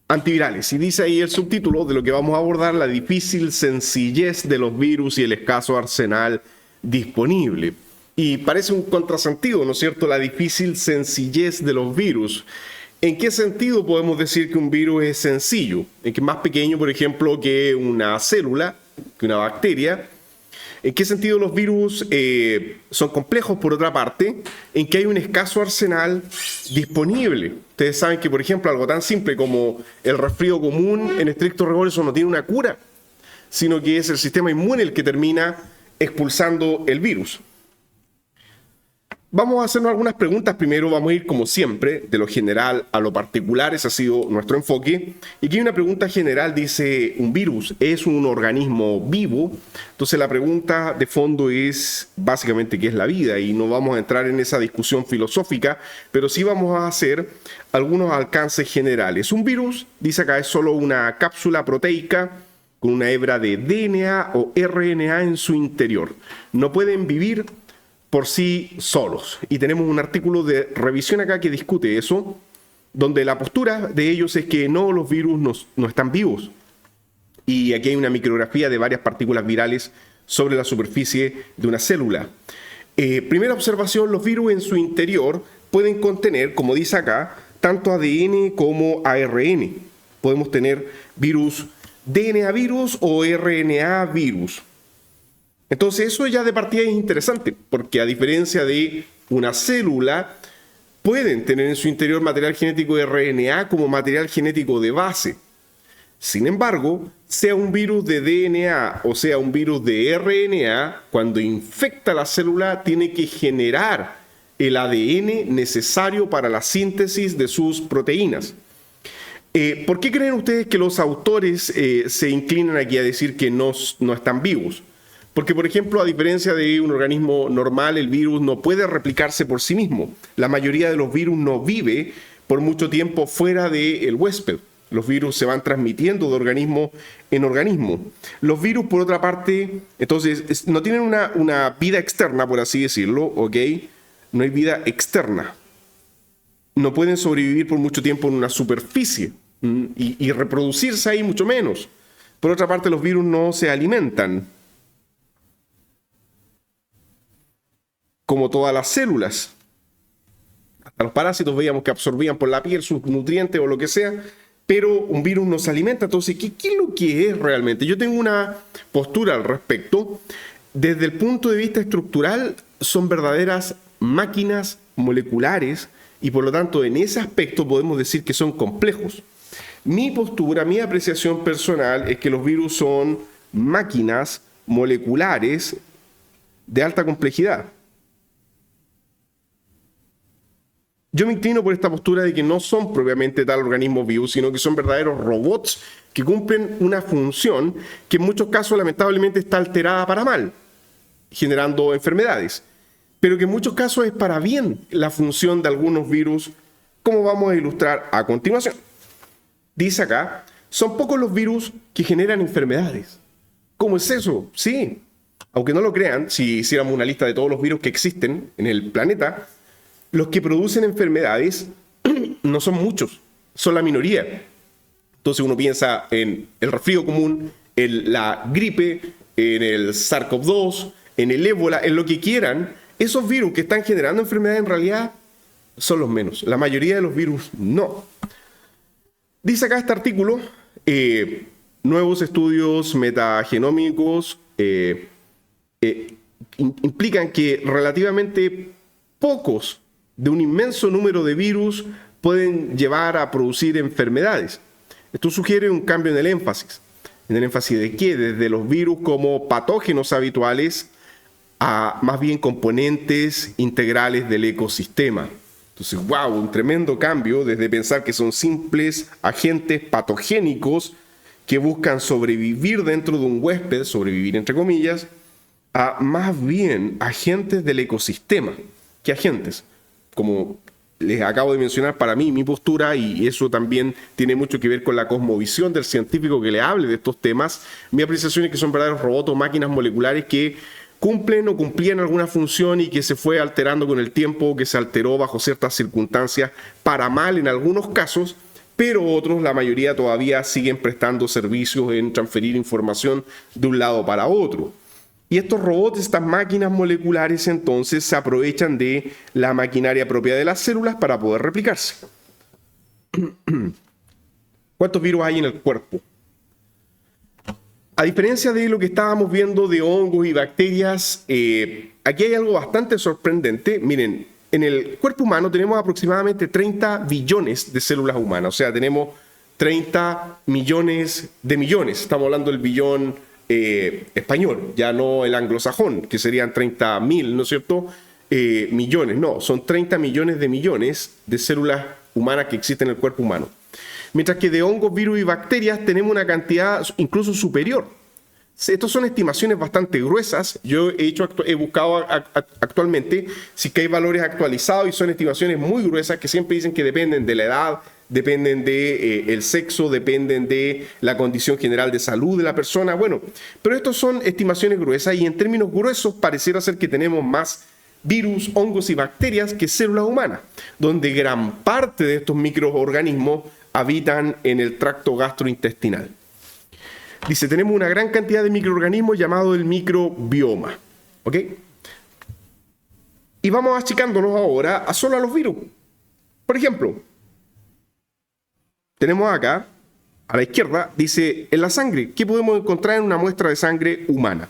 antivirales. Y dice ahí el subtítulo de lo que vamos a abordar: la difícil sencillez de los virus y el escaso arsenal disponible. Y parece un contrasentido, ¿no es cierto?, la difícil sencillez de los virus. ¿En qué sentido podemos decir que un virus es sencillo? En que es más pequeño, por ejemplo, que una célula, que una bacteria. ¿En qué sentido los virus son complejos, por otra parte? En que hay un escaso arsenal disponible. Ustedes saben que, por ejemplo, algo tan simple como el resfrío común, en estricto rigor, eso no tiene una cura, sino que es el sistema inmune el que termina expulsando el virus. Vamos a hacernos algunas preguntas. Primero vamos a ir, como siempre, de lo general a lo particular. Ese ha sido nuestro enfoque. Y aquí hay una pregunta general. Dice, ¿un virus es un organismo vivo? Entonces la pregunta de fondo es básicamente qué es la vida. Y no vamos a entrar en esa discusión filosófica, pero sí vamos a hacer algunos alcances generales. Un virus, dice acá, es solo una cápsula proteica con una hebra de DNA o RNA en su interior. No pueden vivir por sí solos. Y tenemos un artículo de revisión acá que discute eso, donde la postura de ellos es que no, los virus no están vivos. Y aquí hay una micrografía de varias partículas virales sobre la superficie de una célula. Primera observación, los virus en su interior pueden contener, como dice acá, tanto ADN como ARN. Podemos tener virus, DNA virus o RNA virus. Entonces eso ya de partida es interesante, porque a diferencia de una célula, pueden tener en su interior material genético de RNA como material genético de base. Sin embargo, sea un virus de DNA o sea un virus de RNA, cuando infecta la célula tiene que generar el ADN necesario para la síntesis de sus proteínas. ¿Por qué creen ustedes que los autores se inclinan aquí a decir que no están vivos? Porque, por ejemplo, a diferencia de un organismo normal, el virus no puede replicarse por sí mismo. La mayoría de los virus no vive por mucho tiempo fuera del huésped. Los virus se van transmitiendo de organismo en organismo. Los virus, por otra parte, entonces, no tienen una vida externa, por así decirlo, ¿ok? No hay vida externa. No pueden sobrevivir por mucho tiempo en una superficie y reproducirse ahí mucho menos. Por otra parte, los virus no se alimentan como todas las células. Hasta los parásitos veíamos que absorbían por la piel sus nutrientes o lo que sea, pero un virus no se alimenta. Entonces, ¿qué es lo que es realmente? Yo tengo una postura al respecto. Desde el punto de vista estructural, son verdaderas máquinas moleculares y por lo tanto en ese aspecto podemos decir que son complejos. Mi postura, mi apreciación personal es que los virus son máquinas moleculares de alta complejidad. Yo me inclino por esta postura de que no son propiamente tal organismos vivos, sino que son verdaderos robots que cumplen una función que en muchos casos lamentablemente está alterada para mal, generando enfermedades, pero que en muchos casos es para bien la función de algunos virus, como vamos a ilustrar a continuación. Dice acá, son pocos los virus que generan enfermedades. ¿Cómo es eso? Sí, aunque no lo crean, si hiciéramos una lista de todos los virus que existen en el planeta, los que producen enfermedades no son muchos, son la minoría. Entonces uno piensa en el resfrío común, en la gripe, en el SARS-CoV-2, en el ébola, en lo que quieran. Esos virus que están generando enfermedades en realidad son los menos. La mayoría de los virus no. Dice acá este artículo, nuevos estudios metagenómicos implican que relativamente pocos de un inmenso número de virus pueden llevar a producir enfermedades. Esto sugiere un cambio en el énfasis. ¿En el énfasis de qué? Desde los virus como patógenos habituales a más bien componentes integrales del ecosistema. Entonces, wow, un tremendo cambio desde pensar que son simples agentes patogénicos que buscan sobrevivir dentro de un huésped, sobrevivir entre comillas, a más bien agentes del ecosistema. ¿Qué agentes? Como les acabo de mencionar, para mí, mi postura, y eso también tiene mucho que ver con la cosmovisión del científico que le hable de estos temas, mi apreciación es que son verdaderos robots o máquinas moleculares que cumplen o cumplían alguna función y que se fue alterando con el tiempo, que se alteró bajo ciertas circunstancias para mal en algunos casos, pero otros, la mayoría todavía siguen prestando servicios en transferir información de un lado para otro. Y estos robots, estas máquinas moleculares, entonces se aprovechan de la maquinaria propia de las células para poder replicarse. ¿Cuántos virus hay en el cuerpo? A diferencia de lo que estábamos viendo de hongos y bacterias, aquí hay algo bastante sorprendente. Miren, en el cuerpo humano tenemos aproximadamente 30 billones de células humanas. O sea, tenemos 30 millones de millones. Estamos hablando del billón español, ya no el anglosajón, que serían 30.000, ¿no es cierto? Millones, no, son 30 millones de células humanas que existen en el cuerpo humano. Mientras que de hongos, virus y bacterias tenemos una cantidad incluso superior. Estas son estimaciones bastante gruesas. Yo he buscado actualmente si que hay valores actualizados y son estimaciones muy gruesas que siempre dicen que dependen de la edad, dependen del sexo, dependen de la condición general de salud de la persona. Bueno, pero estos son estimaciones gruesas y en términos gruesos pareciera ser que tenemos más virus, hongos y bacterias que células humanas, donde gran parte de estos microorganismos habitan en el tracto gastrointestinal. Dice, tenemos una gran cantidad de microorganismos llamados el microbioma. ¿Ok? Y vamos achicándonos ahora a solo a los virus. Por ejemplo, tenemos acá, a la izquierda, dice, en la sangre, ¿qué podemos encontrar en una muestra de sangre humana?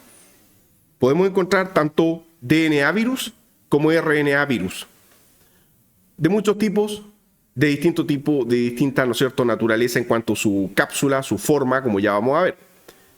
Podemos encontrar tanto DNA virus como RNA virus. De muchos tipos, de distinto tipo, de distinta, ¿no es cierto?, naturaleza en cuanto a su cápsula, su forma, como ya vamos a ver,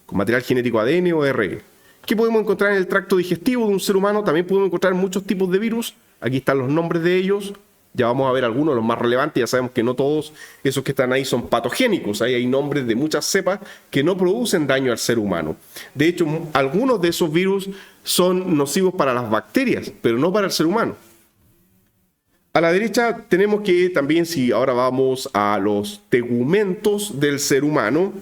con material genético ADN o RN. ¿Qué podemos encontrar en el tracto digestivo de un ser humano? También podemos encontrar muchos tipos de virus. Aquí están los nombres de ellos. Ya vamos a ver algunos, los más relevantes. Ya sabemos que no todos esos que están ahí son patogénicos. Ahí hay nombres de muchas cepas que no producen daño al ser humano. De hecho, algunos de esos virus son nocivos para las bacterias, pero no para el ser humano. A la derecha tenemos que también, si ahora vamos a los tegumentos del ser humano,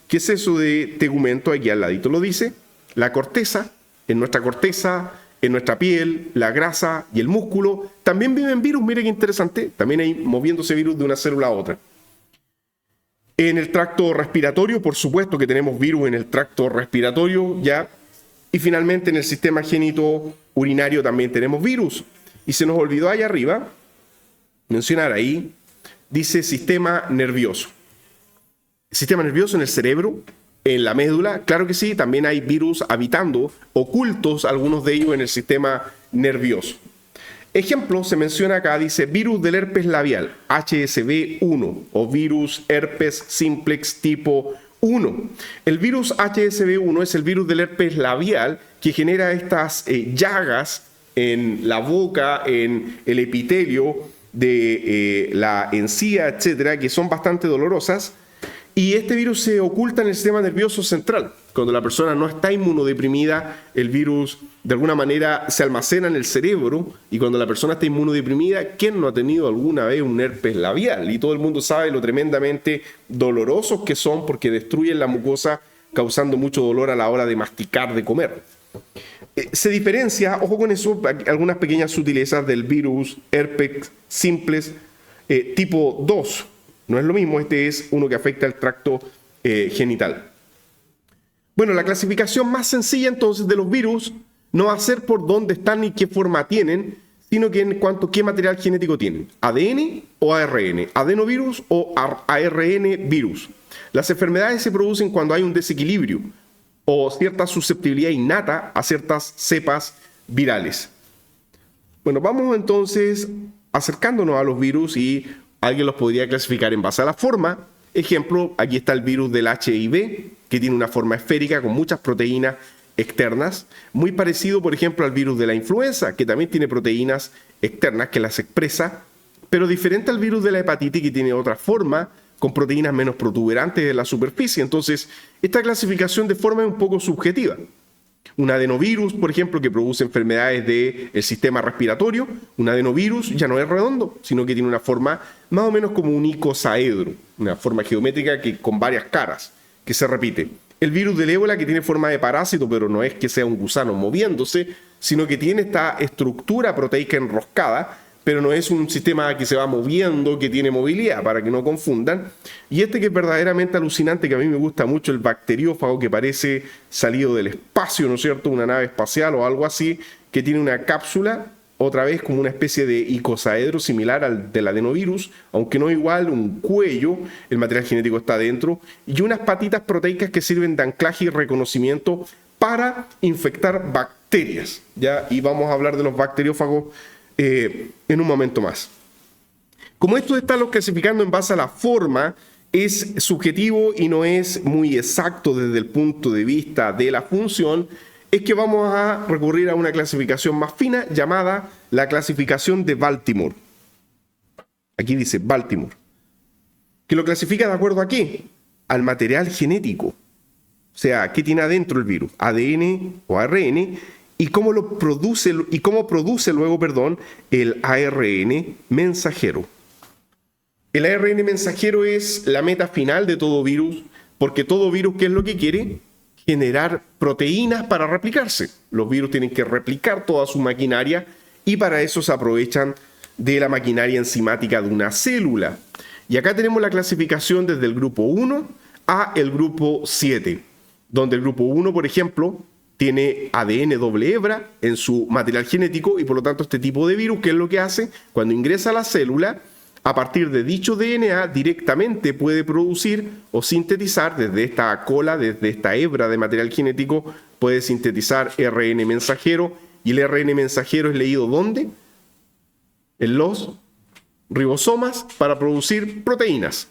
¿qué es eso de tegumento? Aquí al ladito lo dice. La corteza, en nuestra piel, la grasa y el músculo, también viven virus, mire qué interesante, también hay moviéndose virus de una célula a otra. En el tracto respiratorio, por supuesto que tenemos virus en el tracto respiratorio, ya. Y finalmente en el sistema genitourinario también tenemos virus. Y se nos olvidó allá arriba mencionar ahí, dice sistema nervioso. Sistema nervioso en el cerebro, en la médula, claro que sí, también hay virus habitando, ocultos algunos de ellos en el sistema nervioso. Ejemplo, se menciona acá, dice virus del herpes labial, HSV1, o virus herpes simplex tipo 1. El virus HSV1 es el virus del herpes labial que genera estas llagas en la boca, en el epitelio de la encía, etcétera, que son bastante dolorosas. Y este virus se oculta en el sistema nervioso central. Cuando la persona no está inmunodeprimida, el virus de alguna manera se almacena en el cerebro. Y cuando la persona está inmunodeprimida, ¿quién no ha tenido alguna vez un herpes labial? Y todo el mundo sabe lo tremendamente dolorosos que son porque destruyen la mucosa, causando mucho dolor a la hora de masticar, de comer. Se diferencia, ojo con eso, algunas pequeñas sutilezas del virus herpes simplex tipo 2. No es lo mismo, este es uno que afecta el tracto genital. Bueno, la clasificación más sencilla entonces de los virus no va a ser por dónde están ni qué forma tienen, sino que en cuanto a qué material genético tienen, ADN o ARN, adenovirus o ARN virus. Las enfermedades se producen cuando hay un desequilibrio o cierta susceptibilidad innata a ciertas cepas virales. Bueno, vamos entonces acercándonos a los virus y alguien los podría clasificar en base a la forma. Ejemplo, aquí está el virus del HIV, que tiene una forma esférica con muchas proteínas externas, muy parecido, por ejemplo, al virus de la influenza, que también tiene proteínas externas que las expresa, pero diferente al virus de la hepatitis, que tiene otra forma, con proteínas menos protuberantes de la superficie. Entonces, esta clasificación de forma es un poco subjetiva. Un adenovirus, por ejemplo, que produce enfermedades del sistema respiratorio, un adenovirus ya no es redondo, sino que tiene una forma más o menos como un icosaedro, una forma geométrica que, con varias caras, que se repite. El virus del ébola, que tiene forma de parásito, pero no es que sea un gusano moviéndose, sino que tiene esta estructura proteica enroscada, pero no es un sistema que se va moviendo, que tiene movilidad, para que no confundan. Y este que es verdaderamente alucinante, que a mí me gusta mucho, el bacteriófago, que parece salido del espacio, ¿no es cierto?, una nave espacial o algo así, que tiene una cápsula, otra vez como una especie de icosaedro similar al del adenovirus, aunque no igual, un cuello, el material genético está dentro, y unas patitas proteicas que sirven de anclaje y reconocimiento para infectar bacterias, ¿ya? Y vamos a hablar de los bacteriófagos en un momento más. Como esto está lo clasificando en base a la forma, es subjetivo y no es muy exacto desde el punto de vista de la función, es que vamos a recurrir a una clasificación más fina llamada la clasificación de Baltimore. Aquí dice Baltimore. Que lo clasifica de acuerdo a qué? Al material genético. O sea, ¿qué tiene adentro el virus? ADN o ARN, y cómo lo produce, y cómo produce luego, el ARN mensajero. El ARN mensajero es la meta final de todo virus, porque todo virus, ¿qué es lo que quiere? Generar proteínas para replicarse. Los virus tienen que replicar toda su maquinaria y para eso se aprovechan de la maquinaria enzimática de una célula. Y acá tenemos la clasificación desde el grupo 1 a el grupo 7, donde el grupo 1, por ejemplo, tiene ADN doble hebra en su material genético y por lo tanto este tipo de virus, ¿qué es lo que hace? Cuando ingresa a la célula, a partir de dicho DNA directamente puede producir o sintetizar desde esta cola, desde esta hebra de material genético, puede sintetizar RN mensajero, y el RN mensajero es leído ¿dónde? En los ribosomas para producir proteínas.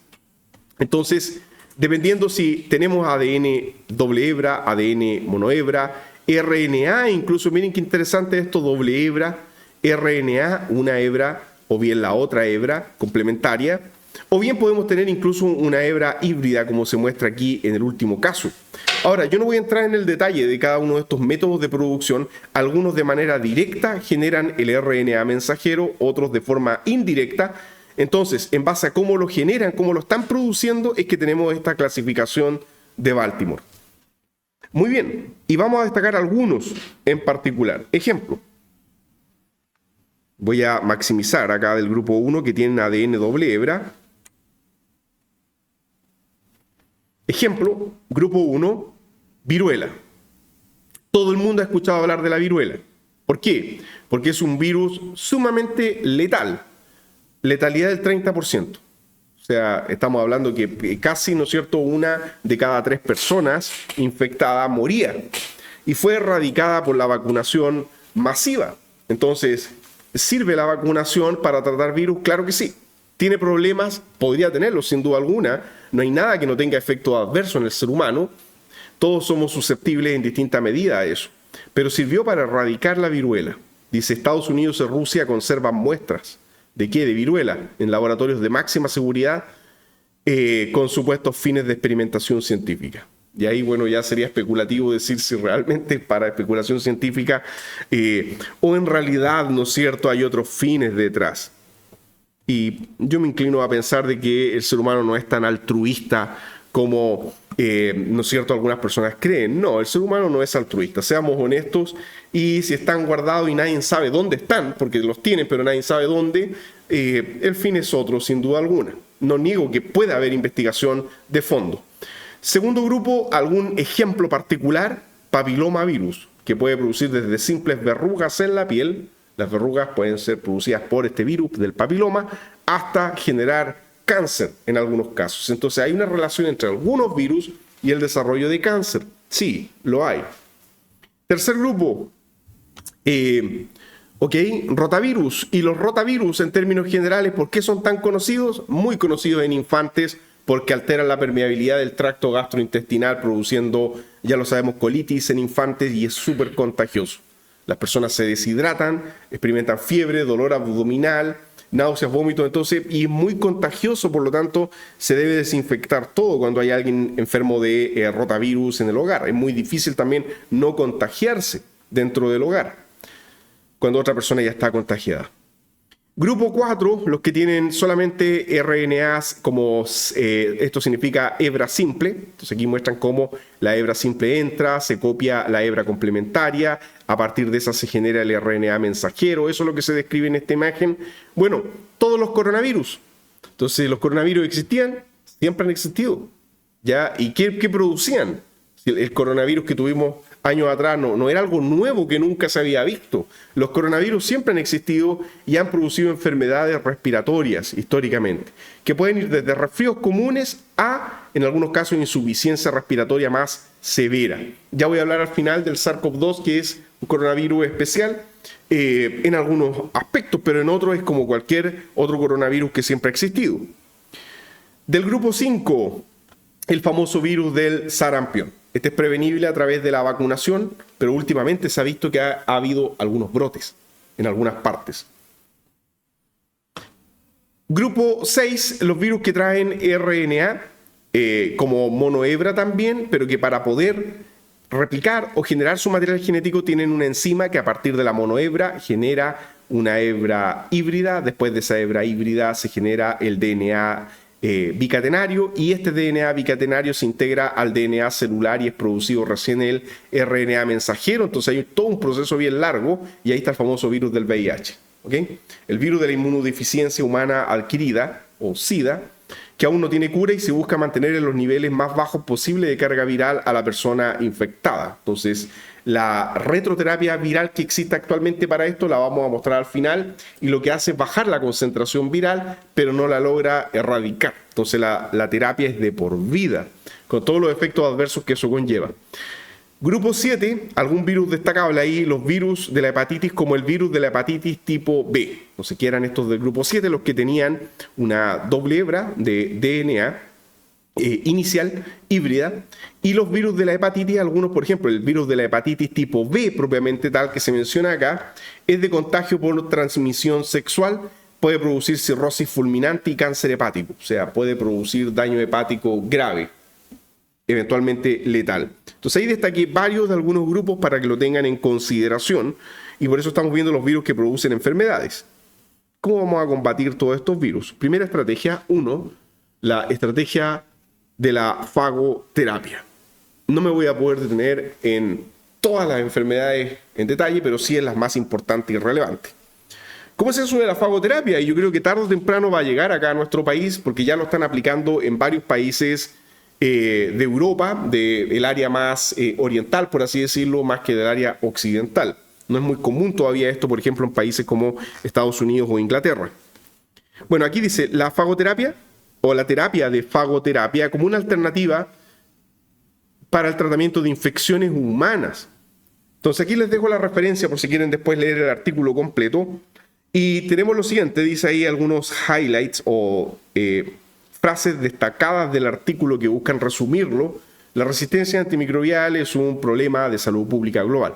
Entonces, dependiendo si tenemos ADN doble hebra, ADN monohebra, RNA, incluso miren qué interesante esto, doble hebra, RNA, una hebra, o bien la otra hebra complementaria, o bien podemos tener incluso una hebra híbrida, como se muestra aquí en el último caso. Ahora, yo no voy a entrar en el detalle de cada uno de estos métodos de producción. Algunos de manera directa generan el RNA mensajero, otros de forma indirecta. Entonces, en base a cómo lo generan, cómo lo están produciendo, es que tenemos esta clasificación de Baltimore. Muy bien, y vamos a destacar algunos en particular. Ejemplo. Voy a maximizar acá del grupo 1 que tienen ADN doble hebra. Ejemplo, grupo 1, viruela. Todo el mundo ha escuchado hablar de la viruela. ¿Por qué? Porque es un virus sumamente letal. Letalidad del 30%. O sea, estamos hablando que casi, ¿no es cierto?, una de cada 3 personas infectada moría. Y fue erradicada por la vacunación masiva. Entonces, ¿sirve la vacunación para tratar virus? Claro que sí. ¿Tiene problemas? Podría tenerlos, sin duda alguna. No hay nada que no tenga efecto adverso en el ser humano. Todos somos susceptibles en distinta medida a eso. Pero sirvió para erradicar la viruela. Dice, Estados Unidos y Rusia conservan muestras. ¿De qué? De viruela, en laboratorios de máxima seguridad, con supuestos fines de experimentación científica. Y ahí, bueno, ya sería especulativo decir si realmente para especulación científica o en realidad, ¿no es cierto?, hay otros fines detrás. Y yo me inclino a pensar de que el ser humano no es tan altruista como, ¿no es cierto?, algunas personas creen. No, el ser humano no es altruista, seamos honestos, y si están guardados y nadie sabe dónde están, porque los tienen pero nadie sabe dónde, el fin es otro, sin duda alguna. No niego que pueda haber investigación de fondo. Segundo grupo, algún ejemplo particular, papilomavirus, que puede producir desde simples verrugas en la piel, las verrugas pueden ser producidas por este virus del papiloma, hasta generar cáncer en algunos casos. Entonces hay una relación entre algunos virus y el desarrollo de cáncer. Sí, lo hay. Tercer grupo, rotavirus. Y los rotavirus en términos generales, ¿por qué son tan conocidos? Muy conocidos en infantes, porque alteran la permeabilidad del tracto gastrointestinal, produciendo, ya lo sabemos, colitis en infantes y es súper contagioso. Las personas se deshidratan, experimentan fiebre, dolor abdominal, náuseas, vómitos, entonces, y es muy contagioso, por lo tanto, se debe desinfectar todo cuando hay alguien enfermo de rotavirus en el hogar. Es muy difícil también no contagiarse dentro del hogar, cuando otra persona ya está contagiada. Grupo 4, los que tienen solamente RNAs, como esto significa hebra simple. Entonces aquí muestran cómo la hebra simple entra, se copia la hebra complementaria, a partir de esa se genera el RNA mensajero, eso es lo que se describe en esta imagen. Bueno, todos los coronavirus. Entonces, los coronavirus existían, siempre han existido, ¿ya? ¿Y qué producían? El coronavirus que tuvimos años atrás no era algo nuevo que nunca se había visto. Los coronavirus siempre han existido y han producido enfermedades respiratorias históricamente, que pueden ir desde resfríos comunes a, en algunos casos, insuficiencia respiratoria más severa. Ya voy a hablar al final del SARS-CoV-2, que es un coronavirus especial en algunos aspectos, pero en otros es como cualquier otro coronavirus que siempre ha existido. Del grupo 5, el famoso virus del sarampión. Este es prevenible a través de la vacunación, pero últimamente se ha visto que ha habido algunos brotes en algunas partes. Grupo 6, los virus que traen RNA, como monohebra también, pero que para poder replicar o generar su material genético tienen una enzima que a partir de la monohebra genera una hebra híbrida. Después de esa hebra híbrida se genera el DNA bicatenario, y este DNA bicatenario se integra al DNA celular y es producido recién el RNA mensajero. Entonces hay todo un proceso bien largo y ahí está el famoso virus del VIH. ¿Okay? El virus de la inmunodeficiencia humana adquirida o SIDA, que aún no tiene cura y se busca mantener en los niveles más bajos posibles de carga viral a la persona infectada. Entonces, la retroterapia viral que existe actualmente para esto la vamos a mostrar al final, y lo que hace es bajar la concentración viral, pero no la logra erradicar. Entonces, la terapia es de por vida, con todos los efectos adversos que eso conlleva. Grupo 7, algún virus destacable ahí, los virus de la hepatitis, como el virus de la hepatitis tipo B. No sé qué eran estos del grupo 7, los que tenían una doble hebra de DNA inicial híbrida, y los virus de la hepatitis, algunos, por ejemplo, el virus de la hepatitis tipo B, propiamente tal que se menciona acá, es de contagio por transmisión sexual, puede producir cirrosis fulminante y cáncer hepático, o sea, puede producir daño hepático grave, eventualmente letal. Entonces ahí destaqué varios de algunos grupos para que lo tengan en consideración, y por eso estamos viendo los virus que producen enfermedades. ¿Cómo vamos a combatir todos estos virus? Primera estrategia, 1, la estrategia de la fagoterapia. No me voy a poder detener en todas las enfermedades en detalle, pero sí en las más importantes y relevantes. ¿Cómo es eso de la fagoterapia? Y yo creo que tarde o temprano va a llegar acá a nuestro país, porque ya lo están aplicando en varios países de Europa, del área más oriental, por así decirlo, más que del área occidental. No es muy común todavía esto, por ejemplo, en países como Estados Unidos o Inglaterra. Bueno, aquí dice la fagoterapia o la terapia de fagoterapia como una alternativa para el tratamiento de infecciones humanas. Entonces aquí les dejo la referencia por si quieren después leer el artículo completo. Y tenemos lo siguiente, dice ahí algunos highlights o frases destacadas del artículo que buscan resumirlo. La resistencia antimicrobial es un problema de salud pública global.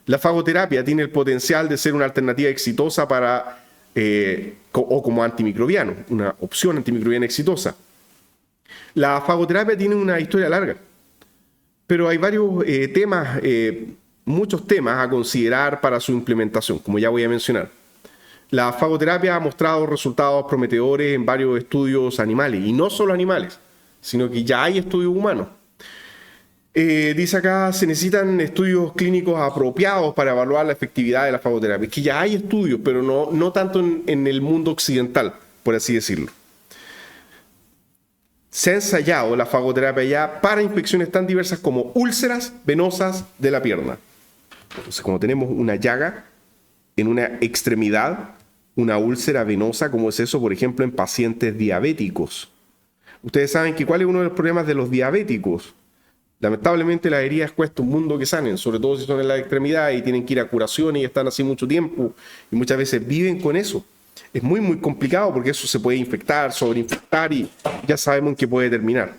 La fagoterapia tiene el potencial de ser una alternativa exitosa para, o como antimicrobiano, una opción antimicrobiana exitosa. La fagoterapia tiene una historia larga, pero hay varios temas, muchos temas a considerar para su implementación, como ya voy a mencionar. La fagoterapia ha mostrado resultados prometedores en varios estudios animales, y no solo animales, sino que ya hay estudios humanos. Dice acá, se necesitan estudios clínicos apropiados para evaluar la efectividad de la fagoterapia. Es que ya hay estudios, pero no tanto en el mundo occidental, por así decirlo. Se ha ensayado la fagoterapia ya para infecciones tan diversas como úlceras venosas de la pierna. Entonces, como tenemos una llaga en una extremidad, una úlcera venosa, como es eso, por ejemplo, en pacientes diabéticos. Ustedes saben que cuál es uno de los problemas de los diabéticos. Lamentablemente las heridas cuesta un mundo que sanen, sobre todo si son en la extremidad y tienen que ir a curaciones y están así mucho tiempo y muchas veces viven con eso. Es muy complicado porque eso se puede infectar, sobreinfectar y ya sabemos en qué puede terminar.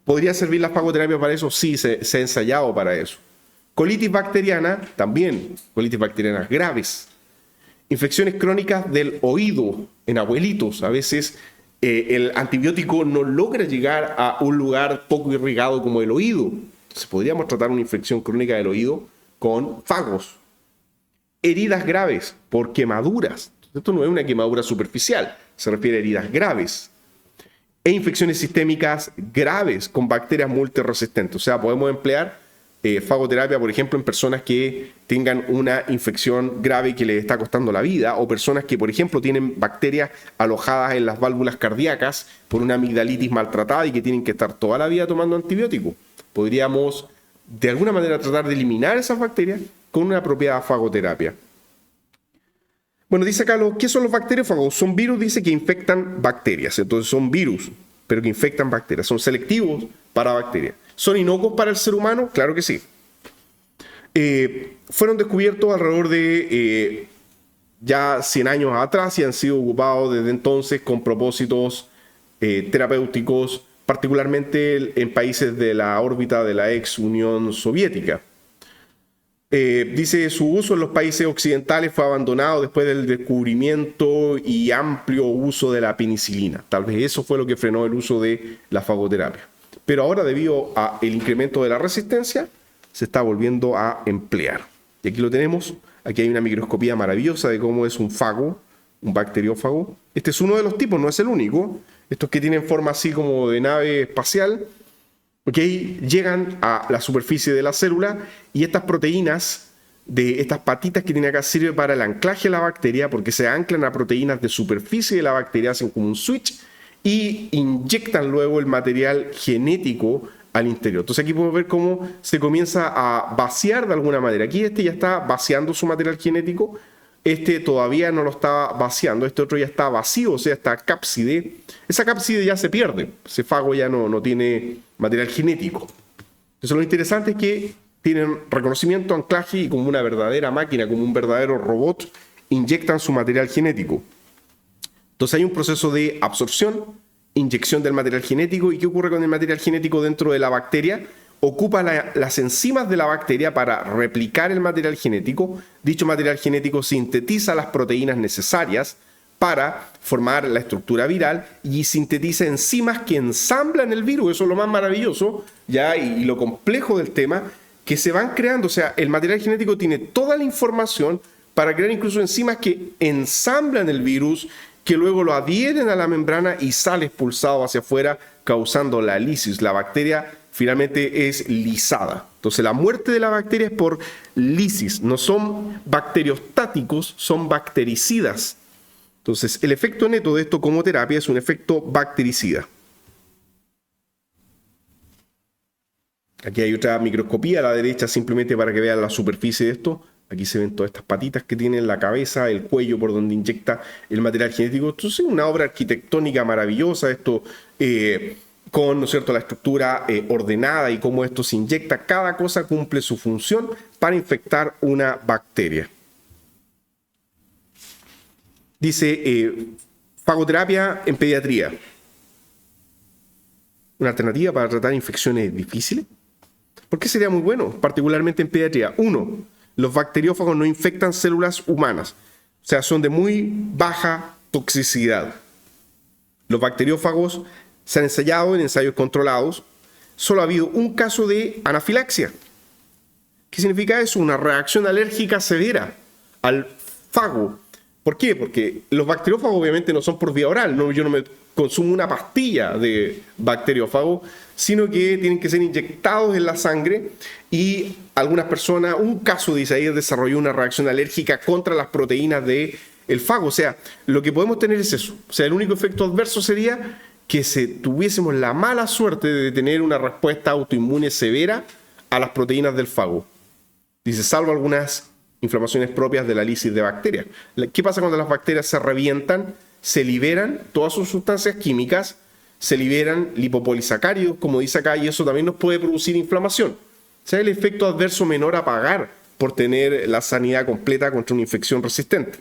¿Podría servir la fagoterapia para eso? Sí, se ha ensayado para eso. Colitis bacteriana, también, colitis bacterianas graves. Infecciones crónicas del oído en abuelitos. A veces el antibiótico no logra llegar a un lugar poco irrigado como el oído. Entonces podríamos tratar una infección crónica del oído con fagos. Heridas graves por quemaduras. Esto no es una quemadura superficial, se refiere a heridas graves. E infecciones sistémicas graves con bacterias multiresistentes. O sea, podemos emplear fagoterapia, por ejemplo, en personas que tengan una infección grave que les está costando la vida, o personas que, por ejemplo, tienen bacterias alojadas en las válvulas cardíacas por una amigdalitis maltratada y que tienen que estar toda la vida tomando antibióticos. Podríamos, de alguna manera, tratar de eliminar esas bacterias con una apropiada fagoterapia. Bueno, dice acá, ¿qué son los bacteriófagos? Son virus, dice, que infectan bacterias. Entonces son virus, pero que infectan bacterias. Son selectivos para bacterias. ¿Son inocuos para el ser humano? Claro que sí. Fueron descubiertos alrededor de ya 100 años atrás y han sido ocupados desde entonces con propósitos terapéuticos, particularmente en países de la órbita de la ex Unión Soviética. Dice, su uso en los países occidentales fue abandonado después del descubrimiento y amplio uso de la penicilina. Tal vez eso fue lo que frenó el uso de la fagoterapia. Pero ahora, debido al incremento de la resistencia, se está volviendo a emplear. Y aquí lo tenemos. Aquí hay una microscopía maravillosa de cómo es un fago, un bacteriófago. Este es uno de los tipos, no es el único. Estos que tienen forma así como de nave espacial, ¿okay? Llegan a la superficie de la célula y estas proteínas de estas patitas que tiene acá sirven para el anclaje de la bacteria, porque se anclan a proteínas de superficie de la bacteria, hacen como un switch y inyectan luego el material genético al interior. Entonces aquí podemos ver cómo se comienza a vaciar de alguna manera. Aquí este ya está vaciando su material genético, este todavía no lo está vaciando, este otro ya está vacío, o sea, está cápside. Esa cápside ya se pierde, ese fago ya no tiene material genético. Entonces lo interesante es que tienen reconocimiento, anclaje y como una verdadera máquina, como un verdadero robot, inyectan su material genético. Entonces hay un proceso de absorción, inyección del material genético. ¿Y qué ocurre con el material genético dentro de la bacteria? Ocupa las enzimas de la bacteria para replicar el material genético. Dicho material genético sintetiza las proteínas necesarias para formar la estructura viral y sintetiza enzimas que ensamblan el virus. Eso es lo más maravilloso ya y lo complejo del tema, que se van creando. O sea, el material genético tiene toda la información para crear incluso enzimas que ensamblan el virus, que luego lo adhieren a la membrana y sale expulsado hacia afuera, causando la lisis. La bacteria finalmente es lisada. Entonces la muerte de la bacteria es por lisis. No son bacteriostáticos, son bactericidas. Entonces el efecto neto de esto como terapia es un efecto bactericida. Aquí hay otra microscopía a la derecha simplemente para que vean la superficie de esto. Aquí se ven todas estas patitas que tiene en la cabeza, el cuello por donde inyecta el material genético. Entonces es una obra arquitectónica maravillosa, esto con, ¿no es cierto?, la estructura ordenada y cómo esto se inyecta. Cada cosa cumple su función para infectar una bacteria. Dice, fagoterapia en pediatría. Una alternativa para tratar infecciones difíciles. ¿Por qué sería muy bueno, particularmente en pediatría? 1. Los bacteriófagos no infectan células humanas, o sea, son de muy baja toxicidad. Los bacteriófagos se han ensayado en ensayos controlados. Solo ha habido un caso de anafilaxia. ¿Qué significa eso? Una reacción alérgica severa al fago. ¿Por qué? Porque los bacteriófagos obviamente no son por vía oral. Yo no me consumo una pastilla de bacteriófago, sino que tienen que ser inyectados en la sangre y algunas personas, un caso dice ahí, desarrolló una reacción alérgica contra las proteínas del fago. O sea, lo que podemos tener es eso. O sea, el único efecto adverso sería que tuviésemos la mala suerte de tener una respuesta autoinmune severa a las proteínas del fago. Dice, salvo algunas inflamaciones propias de la lisis de bacterias. ¿Qué pasa cuando las bacterias se revientan? Se liberan todas sus sustancias químicas, se liberan lipopolisacáridos, como dice acá, y eso también nos puede producir inflamación. O sea, el efecto adverso menor a pagar por tener la sanidad completa contra una infección resistente.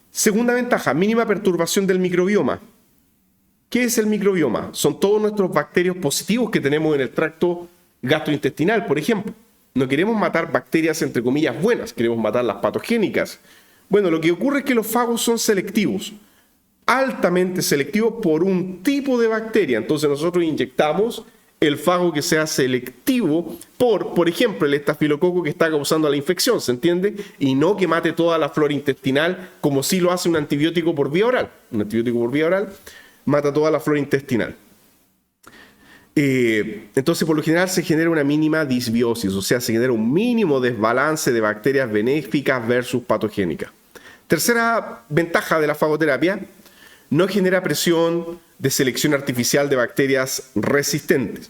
Segunda ventaja, mínima perturbación del microbioma. ¿Qué es el microbioma? Son todos nuestros bacterios positivos que tenemos en el tracto gastrointestinal, por ejemplo. No queremos matar bacterias, entre comillas, buenas, queremos matar las patogénicas. Bueno, lo que ocurre es que los fagos son selectivos, altamente selectivos por un tipo de bacteria. Entonces nosotros inyectamos el fago que sea selectivo por ejemplo, el estafilococo que está causando la infección, ¿se entiende? Y no que mate toda la flora intestinal como si lo hace un antibiótico por vía oral. Un antibiótico por vía oral mata toda la flora intestinal. Entonces, por lo general se genera una mínima disbiosis, o sea, se genera un mínimo desbalance de bacterias benéficas versus patogénicas. Tercera ventaja de la fagoterapia: no genera presión de selección artificial de bacterias resistentes,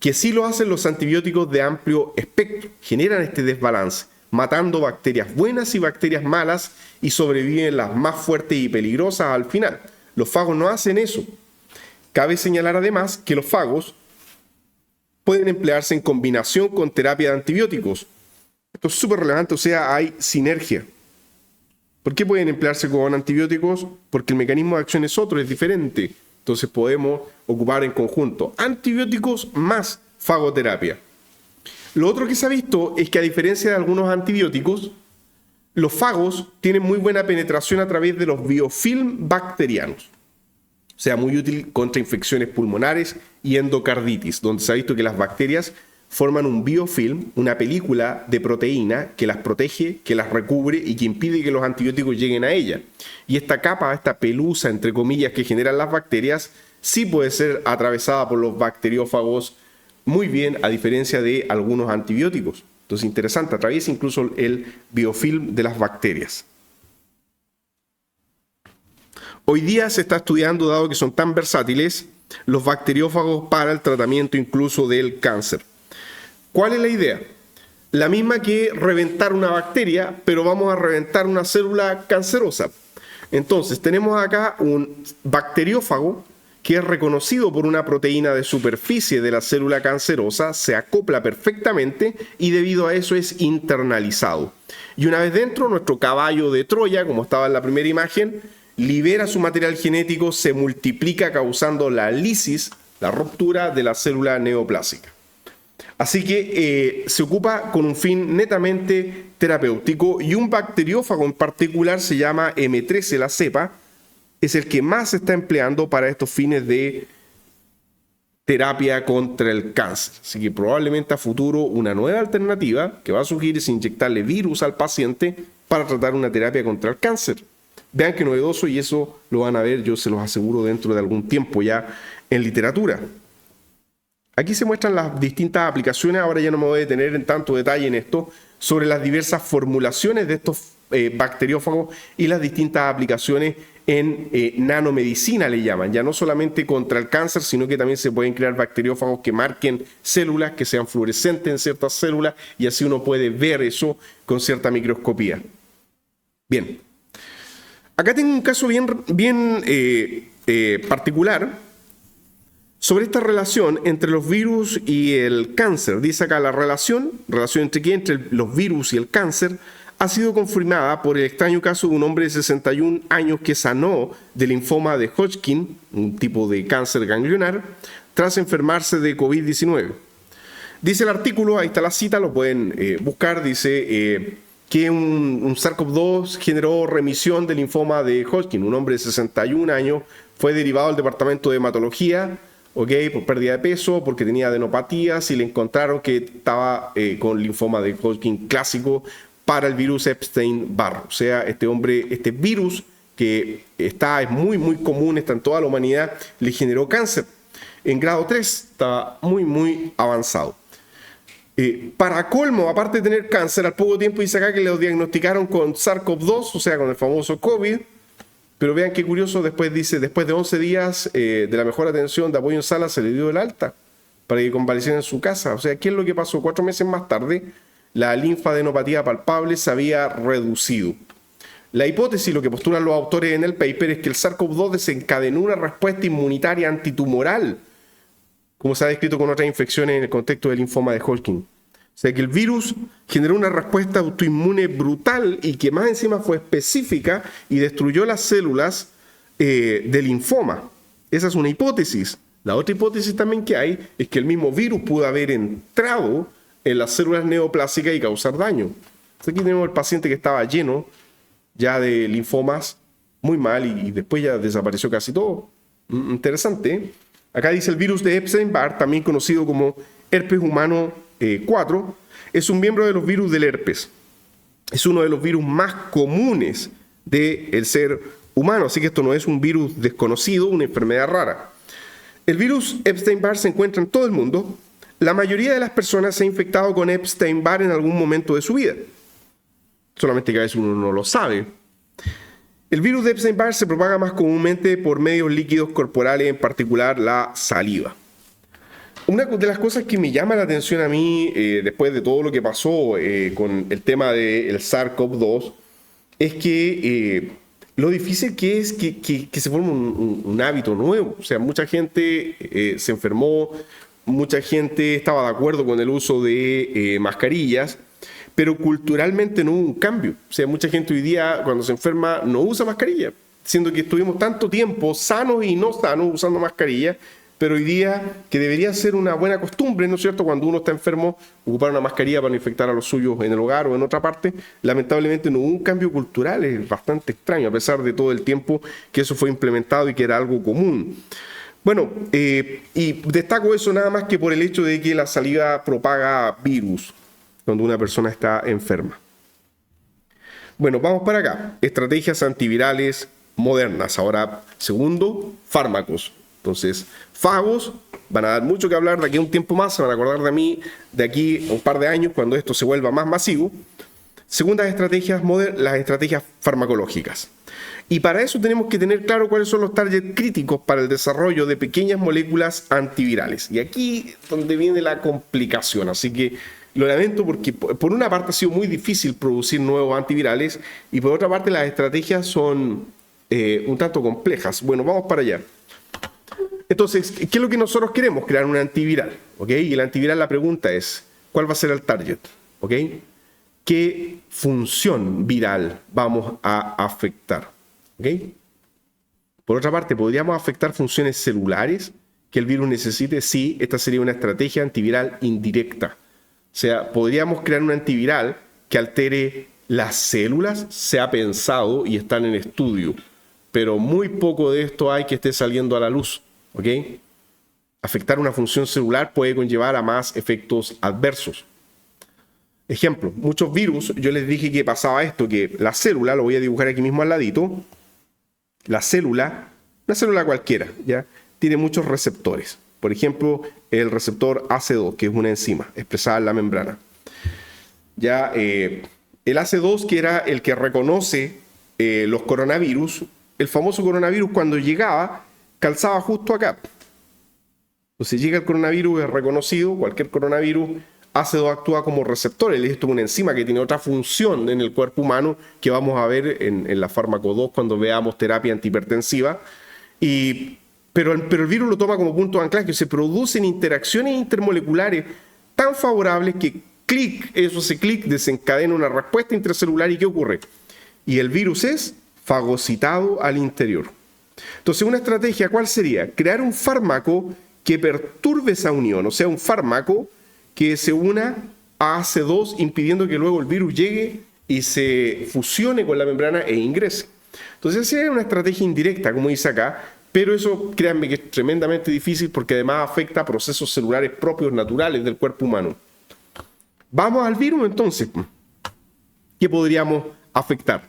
que sí lo hacen los antibióticos de amplio espectro. Generan este desbalance, matando bacterias buenas y bacterias malas, y sobreviven las más fuertes y peligrosas al final. Los fagos no hacen eso. Cabe señalar además que los fagos pueden emplearse en combinación con terapia de antibióticos. Esto es súper relevante, o sea, hay sinergia. ¿Por qué pueden emplearse con antibióticos? Porque el mecanismo de acción es otro, es diferente. Entonces podemos ocupar en conjunto antibióticos más fagoterapia. Lo otro que se ha visto es que, a diferencia de algunos antibióticos, los fagos tienen muy buena penetración a través de los biofilm bacterianos. O sea, muy útil contra infecciones pulmonares y endocarditis, donde se ha visto que las bacterias forman un biofilm, una película de proteína que las protege, que las recubre y que impide que los antibióticos lleguen a ella. Y esta capa, esta pelusa, entre comillas, que generan las bacterias, sí puede ser atravesada por los bacteriófagos muy bien, a diferencia de algunos antibióticos. Entonces, interesante, atraviesa incluso el biofilm de las bacterias. Hoy día se está estudiando, dado que son tan versátiles, los bacteriófagos para el tratamiento incluso del cáncer. ¿Cuál es la idea? La misma que reventar una bacteria, pero vamos a reventar una célula cancerosa. Entonces, tenemos acá un bacteriófago que es reconocido por una proteína de superficie de la célula cancerosa, se acopla perfectamente y debido a eso es internalizado. Y una vez dentro, nuestro caballo de Troya, como estaba en la primera imagen, libera su material genético, se multiplica causando la lisis, la ruptura de la célula neoplásica. Así que se ocupa con un fin netamente terapéutico, y un bacteriófago en particular se llama M13, la cepa, es el que más se está empleando para estos fines de terapia contra el cáncer. Así que probablemente a futuro una nueva alternativa que va a surgir es inyectarle virus al paciente para tratar una terapia contra el cáncer. Vean qué novedoso, y eso lo van a ver, yo se los aseguro, dentro de algún tiempo ya en literatura. Aquí se muestran las distintas aplicaciones. Ahora ya no me voy a detener en tanto detalle en esto, sobre las diversas formulaciones de estos bacteriófagos y las distintas aplicaciones en nanomedicina, le llaman. Ya no solamente contra el cáncer, sino que también se pueden crear bacteriófagos que marquen células, que sean fluorescentes en ciertas células, y así uno puede ver eso con cierta microscopía. Bien. Acá tengo un caso bien particular sobre esta relación entre los virus y el cáncer. Dice acá: la relación entre qué, entre los virus y el cáncer, ha sido confirmada por el extraño caso de un hombre de 61 años que sanó de linfoma de Hodgkin, un tipo de cáncer ganglionar, tras enfermarse de COVID-19. Dice el artículo, ahí está la cita, lo pueden buscar, dice que un SARS-CoV-2 generó remisión del linfoma de Hodgkin. Un hombre de 61 años fue derivado al departamento de hematología, por pérdida de peso, porque tenía adenopatías, y le encontraron que estaba con linfoma de Hodgkin clásico para el virus Epstein-Barr. O sea, este virus que es muy común, está en toda la humanidad, le generó cáncer. En grado 3, estaba muy avanzado. Para colmo, aparte de tener cáncer, al poco tiempo dice acá que lo diagnosticaron con SARS-CoV-2, o sea, con el famoso COVID. Pero vean qué curioso, después de 11 días de la mejor atención de apoyo en sala, se le dio el alta para que convaleciera en su casa. O sea, ¿qué es lo que pasó? 4 meses más tarde, la linfadenopatía palpable se había reducido. La hipótesis, lo que postulan los autores en el paper, es que el SARS-CoV-2 desencadenó una respuesta inmunitaria antitumoral, como se ha descrito con otras infecciones en el contexto del linfoma de Hodgkin. O sea, que el virus generó una respuesta autoinmune brutal, y que más encima fue específica y destruyó las células del linfoma. Esa es una hipótesis. La otra hipótesis también que hay es que el mismo virus pudo haber entrado en las células neoplásicas y causar daño. Entonces aquí tenemos el paciente que estaba lleno ya de linfomas, muy mal, y después ya desapareció casi todo. Interesante, ¿eh? Acá dice: el virus de Epstein-Barr, también conocido como herpes humano 4, es un miembro de los virus del herpes. Es uno de los virus más comunes del ser humano, así que esto no es un virus desconocido, una enfermedad rara. El virus Epstein-Barr se encuentra en todo el mundo. La mayoría de las personas se ha infectado con Epstein-Barr en algún momento de su vida. Solamente que a veces uno no lo sabe. El virus de Epstein-Barr se propaga más comúnmente por medios líquidos corporales, en particular la saliva. Una de las cosas que me llama la atención a mí, después de todo lo que pasó con el tema del SARS-CoV-2, es que lo difícil que es que se forme un hábito nuevo. O sea, mucha gente se enfermó, mucha gente estaba de acuerdo con el uso de mascarillas, pero culturalmente no hubo un cambio. O sea, mucha gente hoy día cuando se enferma no usa mascarilla, siendo que estuvimos tanto tiempo sanos y no sanos usando mascarilla. Pero hoy día, que debería ser una buena costumbre, ¿no es cierto?, cuando uno está enfermo, ocupar una mascarilla para no infectar a los suyos en el hogar o en otra parte, lamentablemente no hubo un cambio cultural, es bastante extraño, a pesar de todo el tiempo que eso fue implementado y que era algo común. Bueno, y destaco eso nada más que por el hecho de que la saliva propaga virus cuando una persona está enferma. Bueno, vamos para acá. Estrategias antivirales modernas. Ahora, segundo, fármacos. Entonces, fagos van a dar mucho que hablar de aquí a un tiempo más, se van a acordar de mí de aquí a un par de años cuando esto se vuelva más masivo. Segundas estrategias, las estrategias farmacológicas. Y para eso tenemos que tener claro cuáles son los targets críticos para el desarrollo de pequeñas moléculas antivirales. Y aquí es donde viene la complicación. Así que lo lamento porque por una parte ha sido muy difícil producir nuevos antivirales y por otra parte las estrategias son un tanto complejas. Bueno, vamos para allá. Entonces, ¿qué es lo que nosotros queremos? Crear un antiviral, ¿ok? Y el antiviral, la pregunta es, ¿cuál va a ser el target? ¿Ok? ¿Qué función viral vamos a afectar? ¿Ok? Por otra parte, ¿podríamos afectar funciones celulares que el virus necesite? Sí, esta sería una estrategia antiviral indirecta. O sea, ¿podríamos crear un antiviral que altere las células? Se ha pensado y están en estudio, pero muy poco de esto hay que esté saliendo a la luz. ¿Ok? Afectar una función celular puede conllevar a más efectos adversos. Ejemplo, muchos virus, yo les dije que pasaba esto, que la célula, lo voy a dibujar aquí mismo al ladito, la célula, una célula cualquiera, ¿ya? Tiene muchos receptores. Por ejemplo, el receptor AC2, que es una enzima expresada en la membrana. Ya, el AC2, que era el que reconoce los coronavirus, el famoso coronavirus cuando llegaba, calzaba justo acá. Entonces llega el coronavirus, es reconocido, cualquier coronavirus, AC2 actúa como receptor. Esto es una enzima que tiene otra función en el cuerpo humano que vamos a ver en la fármaco 2 cuando veamos terapia antihipertensiva. Pero el virus lo toma como punto de anclaje. Se producen interacciones intermoleculares tan favorables que ese clic desencadena una respuesta intracelular. ¿Y qué ocurre? Y el virus es fagocitado al interior. Entonces, una estrategia, ¿cuál sería? Crear un fármaco que perturbe esa unión, o sea, un fármaco que se una a AC2, impidiendo que luego el virus llegue y se fusione con la membrana e ingrese. Entonces, esa es una estrategia indirecta, como dice acá, pero eso, créanme que es tremendamente difícil porque además afecta a procesos celulares propios, naturales del cuerpo humano. Vamos al virus, entonces. ¿Qué podríamos afectar?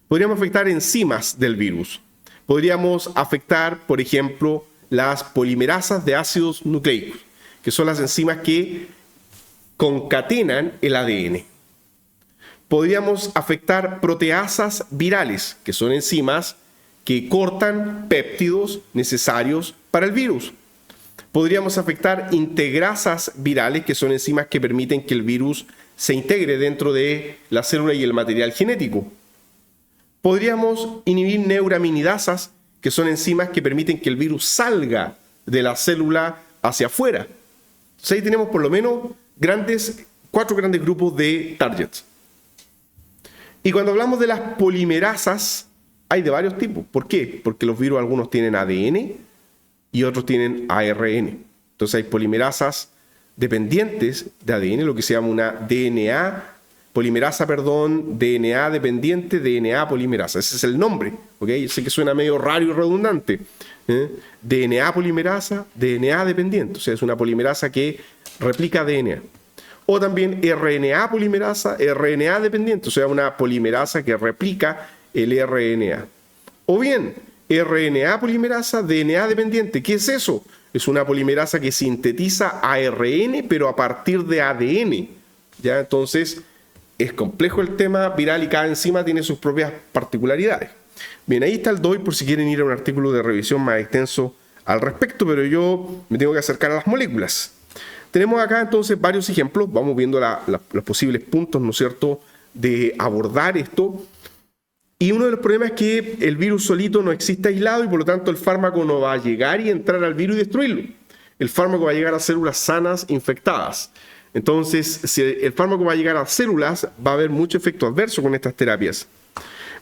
Podríamos afectar enzimas del virus. Podríamos afectar, por ejemplo, las polimerasas de ácidos nucleicos, que son las enzimas que concatenan el ADN. Podríamos afectar proteasas virales, que son enzimas que cortan péptidos necesarios para el virus. Podríamos afectar integrasas virales, que son enzimas que permiten que el virus se integre dentro de la célula y el material genético. Podríamos inhibir neuraminidasas, que son enzimas que permiten que el virus salga de la célula hacia afuera. Entonces ahí tenemos por lo menos 4 grandes grupos de targets. Y cuando hablamos de las polimerasas, hay de varios tipos. ¿Por qué? Porque los virus algunos tienen ADN y otros tienen ARN. Entonces hay polimerasas dependientes de ADN, lo que se llama una DNA dependiente, DNA polimerasa. Ese es el nombre, ¿ok? Yo sé que suena medio raro y redundante. DNA polimerasa, DNA dependiente. O sea, es una polimerasa que replica DNA. O también RNA polimerasa, RNA dependiente. O sea, una polimerasa que replica el RNA. O bien, RNA polimerasa, DNA dependiente. ¿Qué es eso? Es una polimerasa que sintetiza ARN, pero a partir de ADN. ¿Ya? Entonces, es complejo el tema viral y cada enzima tiene sus propias particularidades. Bien, ahí está el DOI por si quieren ir a un artículo de revisión más extenso al respecto, pero yo me tengo que acercar a las moléculas. Tenemos acá entonces varios ejemplos, vamos viendo los posibles puntos, ¿no es cierto?, de abordar esto. Y uno de los problemas es que el virus solito no existe aislado y por lo tanto el fármaco no va a llegar y entrar al virus y destruirlo. El fármaco va a llegar a células sanas infectadas. Entonces, si el fármaco va a llegar a células, va a haber mucho efecto adverso con estas terapias.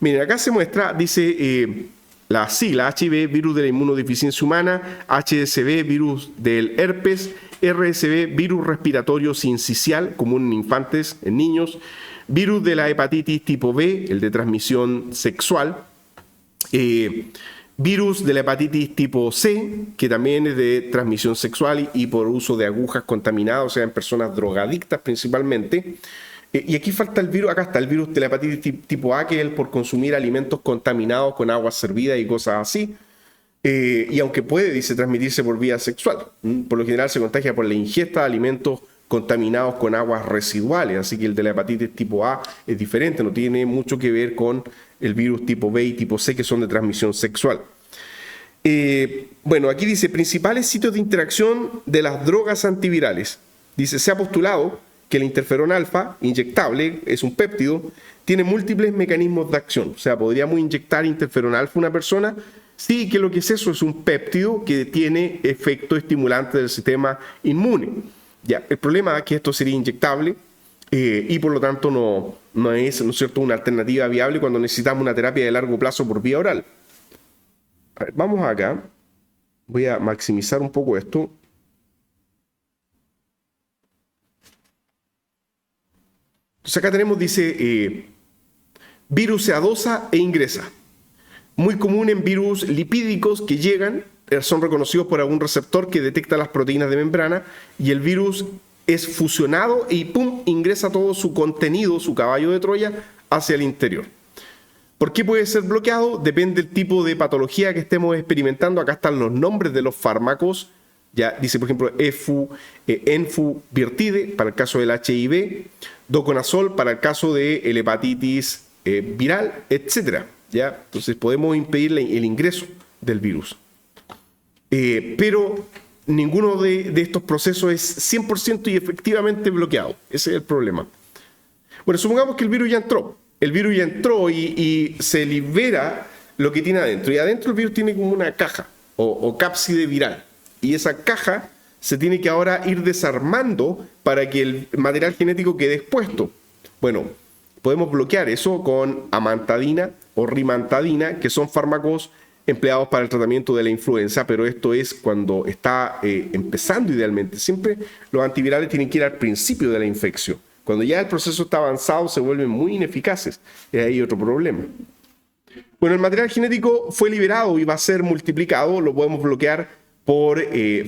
Miren, acá se muestra, dice la sigla HIV, virus de la inmunodeficiencia humana, HSV, virus del herpes, RSV, virus respiratorio sincicial, común en infantes, en niños, virus de la hepatitis tipo B, el de transmisión sexual, virus de la hepatitis tipo C, que también es de transmisión sexual y por uso de agujas contaminadas, o sea, en personas drogadictas principalmente. Y aquí falta el virus, acá está el virus de la hepatitis tipo A, que es el por consumir alimentos contaminados con agua servida y cosas así. Y aunque puede, dice, transmitirse por vía sexual, por lo general se contagia por la ingesta de alimentos contaminados con aguas residuales, así que el de la hepatitis tipo A es diferente, no tiene mucho que ver con el virus tipo B y tipo C, que son de transmisión sexual. Bueno, aquí dice, principales sitios de interacción de las drogas antivirales. Dice, se ha postulado que el interferón alfa, inyectable, es un péptido, tiene múltiples mecanismos de acción. O sea, podríamos inyectar interferón alfa a una persona. Sí, que lo que es eso es un péptido que tiene efecto estimulante del sistema inmune. Ya, el problema es que esto sería inyectable y por lo tanto no es, ¿no es cierto?, una alternativa viable cuando necesitamos una terapia de largo plazo por vía oral. A ver, vamos acá. Voy a maximizar un poco esto. Entonces acá tenemos, dice, virus se adosa e ingresa. Muy común en virus lipídicos que llegan, son reconocidos por algún receptor que detecta las proteínas de membrana y el virus es fusionado y ¡pum!, ingresa todo su contenido, su caballo de Troya, hacia el interior. ¿Por qué puede ser bloqueado? Depende del tipo de patología que estemos experimentando. Acá están los nombres de los fármacos. Ya dice, por ejemplo, enfuvirtide para el caso del HIV, doconazol para el caso de la hepatitis viral, etc. ¿Ya? Entonces podemos impedir el ingreso del virus. Pero ninguno de estos procesos es 100% y efectivamente bloqueado. Ese es el problema. Bueno, supongamos que el virus ya entró. El virus ya entró y se libera lo que tiene adentro. Y adentro el virus tiene como una caja o cápside viral. Y esa caja se tiene que ahora ir desarmando para que el material genético quede expuesto. Bueno, podemos bloquear eso con amantadina o rimantadina, que son fármacos empleados para el tratamiento de la influenza, pero esto es cuando está empezando idealmente. Siempre los antivirales tienen que ir al principio de la infección. Cuando ya el proceso está avanzado se vuelven muy ineficaces. Es ahí otro problema. Bueno, el material genético fue liberado y va a ser multiplicado. Lo podemos bloquear por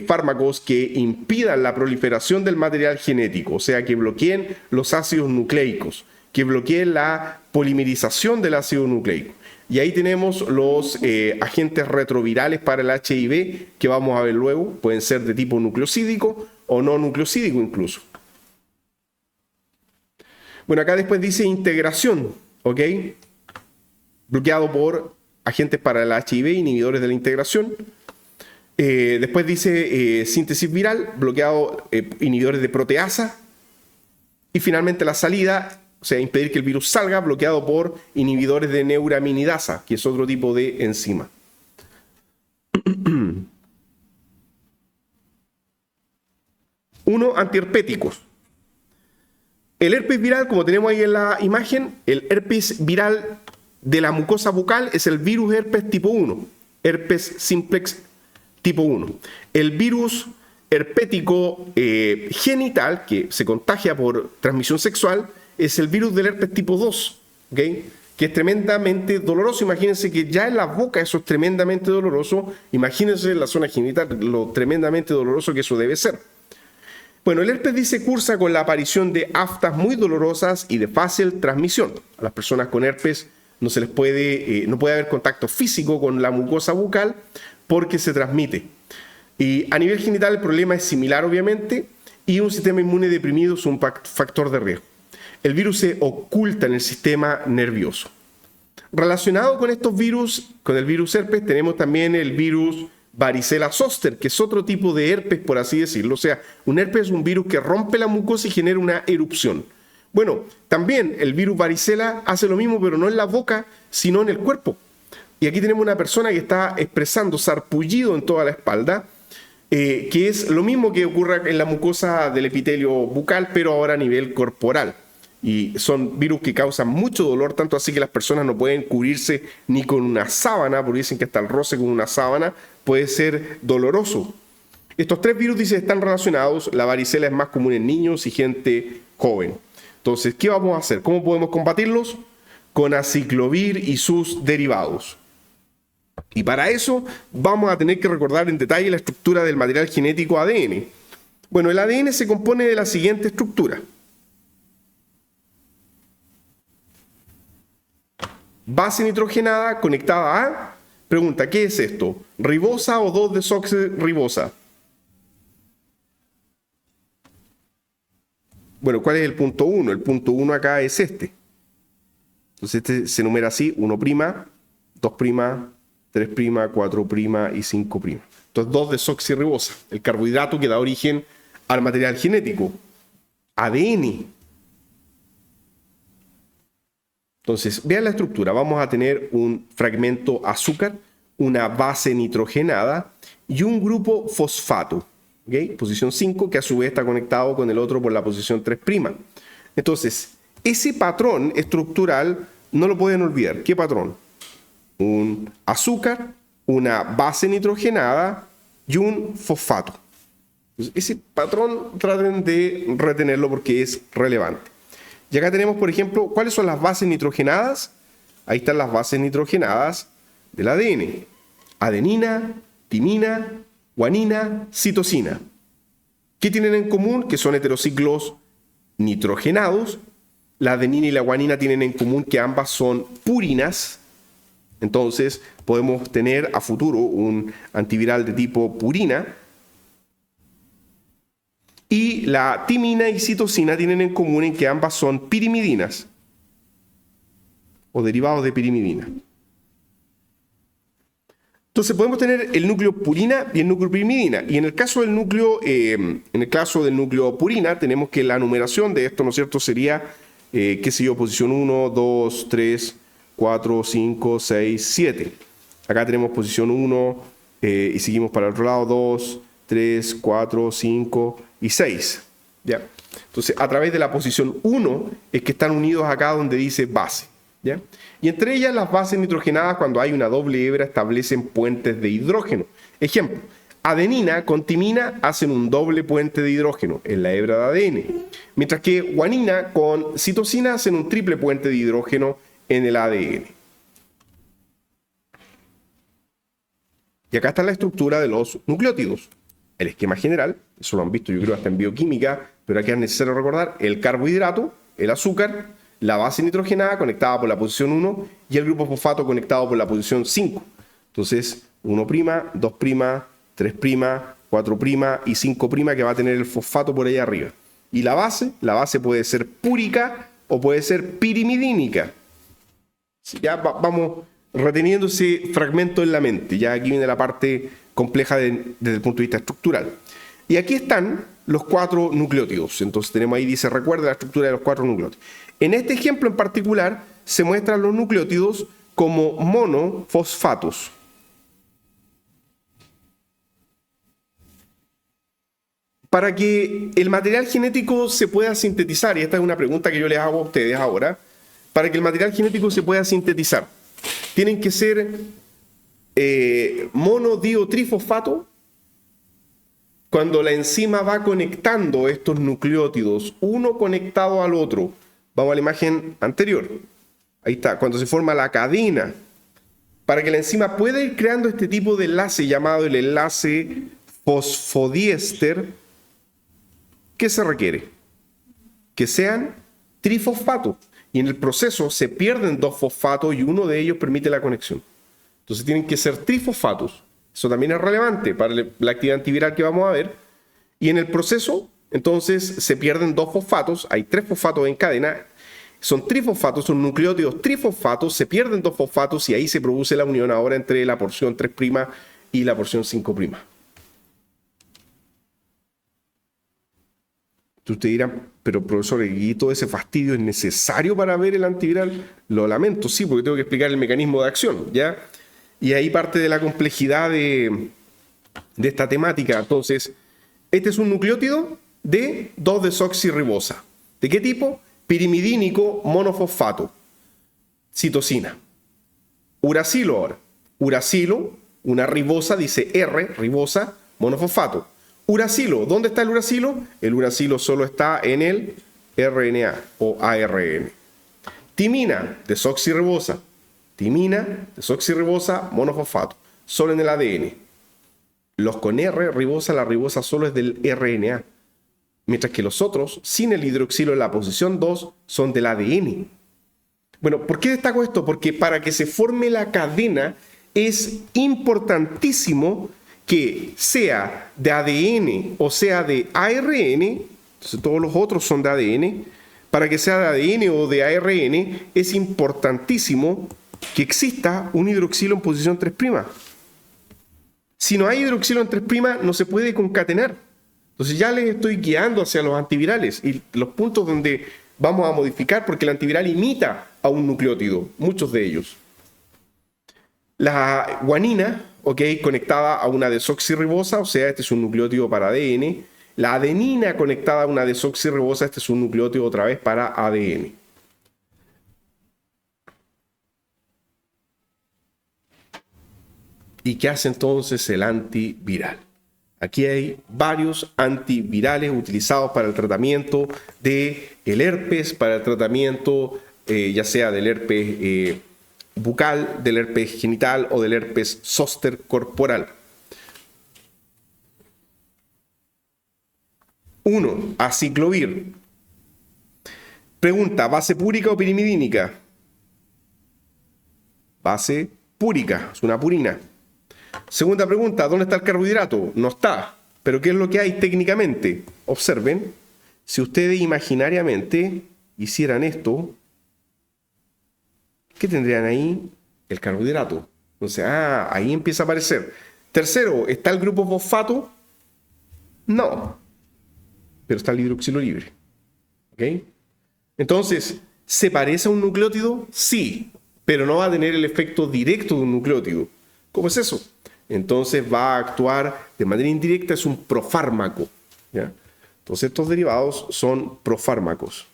fármacos que impidan la proliferación del material genético, o sea, que bloqueen los ácidos nucleicos, que bloqueen la polimerización del ácido nucleico. Y ahí tenemos los agentes retrovirales para el HIV, que vamos a ver luego. Pueden ser de tipo nucleosídico o no nucleosídico incluso. Bueno, acá después dice integración, ¿ok? Bloqueado por agentes para el HIV, inhibidores de la integración. Después dice síntesis viral, bloqueado inhibidores de proteasa. Y finalmente la salida, o sea, impedir que el virus salga, bloqueado por inhibidores de neuraminidasa, que es otro tipo de enzima. Uno, antiherpéticos. El herpes viral, como tenemos ahí en la imagen, el herpes viral de la mucosa bucal es el virus herpes tipo 1, herpes simplex tipo 1. El virus herpético genital, que se contagia por transmisión sexual, es el virus del herpes tipo 2, ¿okay?, que es tremendamente doloroso. Imagínense que ya en la boca eso es tremendamente doloroso. Imagínense en la zona genital lo tremendamente doloroso que eso debe ser. Bueno, el herpes dice cursa con la aparición de aftas muy dolorosas y de fácil transmisión. A las personas con herpes no se les puede, no puede haber contacto físico con la mucosa bucal porque se transmite. Y a nivel genital el problema es similar, obviamente, y un sistema inmune deprimido es un factor de riesgo. El virus se oculta en el sistema nervioso. Relacionado con estos virus, con el virus herpes, tenemos también el virus varicela zoster, que es otro tipo de herpes, por así decirlo. O sea, un herpes es un virus que rompe la mucosa y genera una erupción. Bueno, también el virus varicela hace lo mismo, pero no en la boca, sino en el cuerpo. Y aquí tenemos una persona que está expresando sarpullido en toda la espalda, que es lo mismo que ocurre en la mucosa del epitelio bucal, pero ahora a nivel corporal. Y son virus que causan mucho dolor, tanto así que las personas no pueden cubrirse ni con una sábana, porque dicen que hasta el roce con una sábana puede ser doloroso. Estos tres virus, dice, están relacionados. La varicela es más común en niños y gente joven. Entonces, ¿qué vamos a hacer? ¿Cómo podemos combatirlos? Con aciclovir y sus derivados. Y para eso vamos a tener que recordar en detalle la estructura del material genético ADN. Bueno, el ADN se compone de la siguiente estructura. Base nitrogenada conectada a... Pregunta, ¿qué es esto? ¿Ribosa o 2-desoxirribosa? Bueno, ¿cuál es el punto 1? El punto 1 acá es este. Entonces este se numera así, 1', 2', 3', 4' y 5'. Entonces 2-desoxirribosa, el carbohidrato que da origen al material genético, ADN. Entonces, vean la estructura. Vamos a tener un fragmento azúcar, una base nitrogenada y un grupo fosfato, ¿okay? Posición 5, que a su vez está conectado con el otro por la posición 3'. Entonces, ese patrón estructural no lo pueden olvidar. ¿Qué patrón? Un azúcar, una base nitrogenada y un fosfato. Entonces, ese patrón traten de retenerlo porque es relevante. Y acá tenemos, por ejemplo, ¿cuáles son las bases nitrogenadas? Ahí están las bases nitrogenadas del ADN. Adenina, timina, guanina, citosina. ¿Qué tienen en común? Que son heterociclos nitrogenados. La adenina y la guanina tienen en común que ambas son purinas. Entonces podemos tener a futuro un antiviral de tipo purina. Y la timina y citosina tienen en común en que ambas son pirimidinas o derivados de pirimidina. Entonces podemos tener el núcleo purina y el núcleo pirimidina. Y en el caso del núcleo, purina, tenemos que la numeración de esto, ¿no es cierto?, sería, qué sé yo, posición 1, 2, 3, 4, 5, 6, 7. Acá tenemos posición 1 y seguimos para el otro lado, 2, 3, 4, 5 y 6. ¿Ya? Entonces, a través de la posición 1 es que están unidos acá donde dice base. ¿Ya? Y entre ellas las bases nitrogenadas, cuando hay una doble hebra, establecen puentes de hidrógeno. Ejemplo, adenina con timina hacen un doble puente de hidrógeno en la hebra de ADN, mientras que guanina con citosina hacen un triple puente de hidrógeno en el ADN. Y acá está la estructura de los nucleótidos. El esquema general, eso lo han visto yo creo hasta en bioquímica, pero aquí es necesario recordar el carbohidrato, el azúcar, la base nitrogenada conectada por la posición 1 y el grupo fosfato conectado por la posición 5. Entonces, 1', 2', 3', 4' y 5' que va a tener el fosfato por ahí arriba. Y la base puede ser púrica o puede ser pirimidínica. Ya vamos reteniendo ese fragmento en la mente. Ya aquí viene la parte compleja desde el punto de vista estructural. Y aquí están los 4 nucleótidos. Entonces tenemos ahí, dice, recuerda la estructura de los 4 nucleótidos. En este ejemplo en particular se muestran los nucleótidos como monofosfatos. Para que el material genético se pueda sintetizar, y esta es una pregunta que yo les hago a ustedes ahora, para que el material genético se pueda sintetizar, tienen que ser monodiotrifosfato. Cuando la enzima va conectando estos nucleótidos, uno conectado al otro, vamos a la imagen anterior, ahí está, cuando se forma la cadena, para que la enzima pueda ir creando este tipo de enlace llamado el enlace fosfodiéster, ¿qué se requiere? Que sean trifosfatos. Y en el proceso se pierden 2 fosfatos y uno de ellos permite la conexión. Entonces tienen que ser trifosfatos. Eso también es relevante para la actividad antiviral que vamos a ver. Y en el proceso, entonces, se pierden 2 fosfatos, hay 3 fosfatos en cadena, son trifosfatos, son nucleótidos trifosfatos, se pierden 2 fosfatos y ahí se produce la unión ahora entre la porción 3' y la porción 5'. Usted dirá, pero profesor, ¿y todo ese fastidio es necesario para ver el antiviral? Lo lamento, sí, porque tengo que explicar el mecanismo de acción, ¿ya? Y ahí parte de la complejidad de esta temática. Entonces, este es un nucleótido de 2-desoxirribosa. ¿De qué tipo? Pirimidínico monofosfato. Citosina. Uracilo ahora. Uracilo, una ribosa, dice R, ribosa, monofosfato. Uracilo, ¿dónde está el uracilo? El uracilo solo está en el RNA o ARN. Timina, desoxirribosa. Timina, desoxirribosa, monofosfato. Solo en el ADN. Los con R, ribosa, la ribosa solo es del RNA. Mientras que los otros, sin el hidroxilo en la posición 2, son del ADN. Bueno, ¿por qué destaco esto? Porque para que se forme la cadena es importantísimo que sea de ADN o sea de ARN, entonces todos los otros son de ADN, para que sea de ADN o de ARN es importantísimo que exista un hidroxilo en posición 3'. Si no hay hidroxilo en 3', no se puede concatenar. Entonces ya les estoy guiando hacia los antivirales y los puntos donde vamos a modificar, porque el antiviral imita a un nucleótido, muchos de ellos. La guanina, conectada a una desoxirribosa, o sea, este es un nucleótido para ADN. La adenina conectada a una desoxirribosa, este es un nucleótido otra vez para ADN. ¿Y qué hace entonces el antiviral? Aquí hay varios antivirales utilizados para el tratamiento del herpes, para el tratamiento ya sea del herpes bucal, del herpes genital o del herpes zóster corporal. 1. Aciclovir. Pregunta, ¿base púrica o pirimidínica? Base púrica, es una purina. Segunda pregunta, ¿dónde está el carbohidrato? No está. ¿Pero qué es lo que hay técnicamente? Observen, si ustedes imaginariamente hicieran esto, ¿qué tendrían ahí? El carbohidrato. Entonces, ahí empieza a aparecer. Tercero, ¿está el grupo fosfato? No. Pero está el hidroxilo libre. ¿Ok? Entonces, ¿se parece a un nucleótido? Sí, pero no va a tener el efecto directo de un nucleótido. ¿Cómo es eso? Entonces va a actuar de manera indirecta, es un profármaco, ¿ya? Entonces estos derivados son profármacos.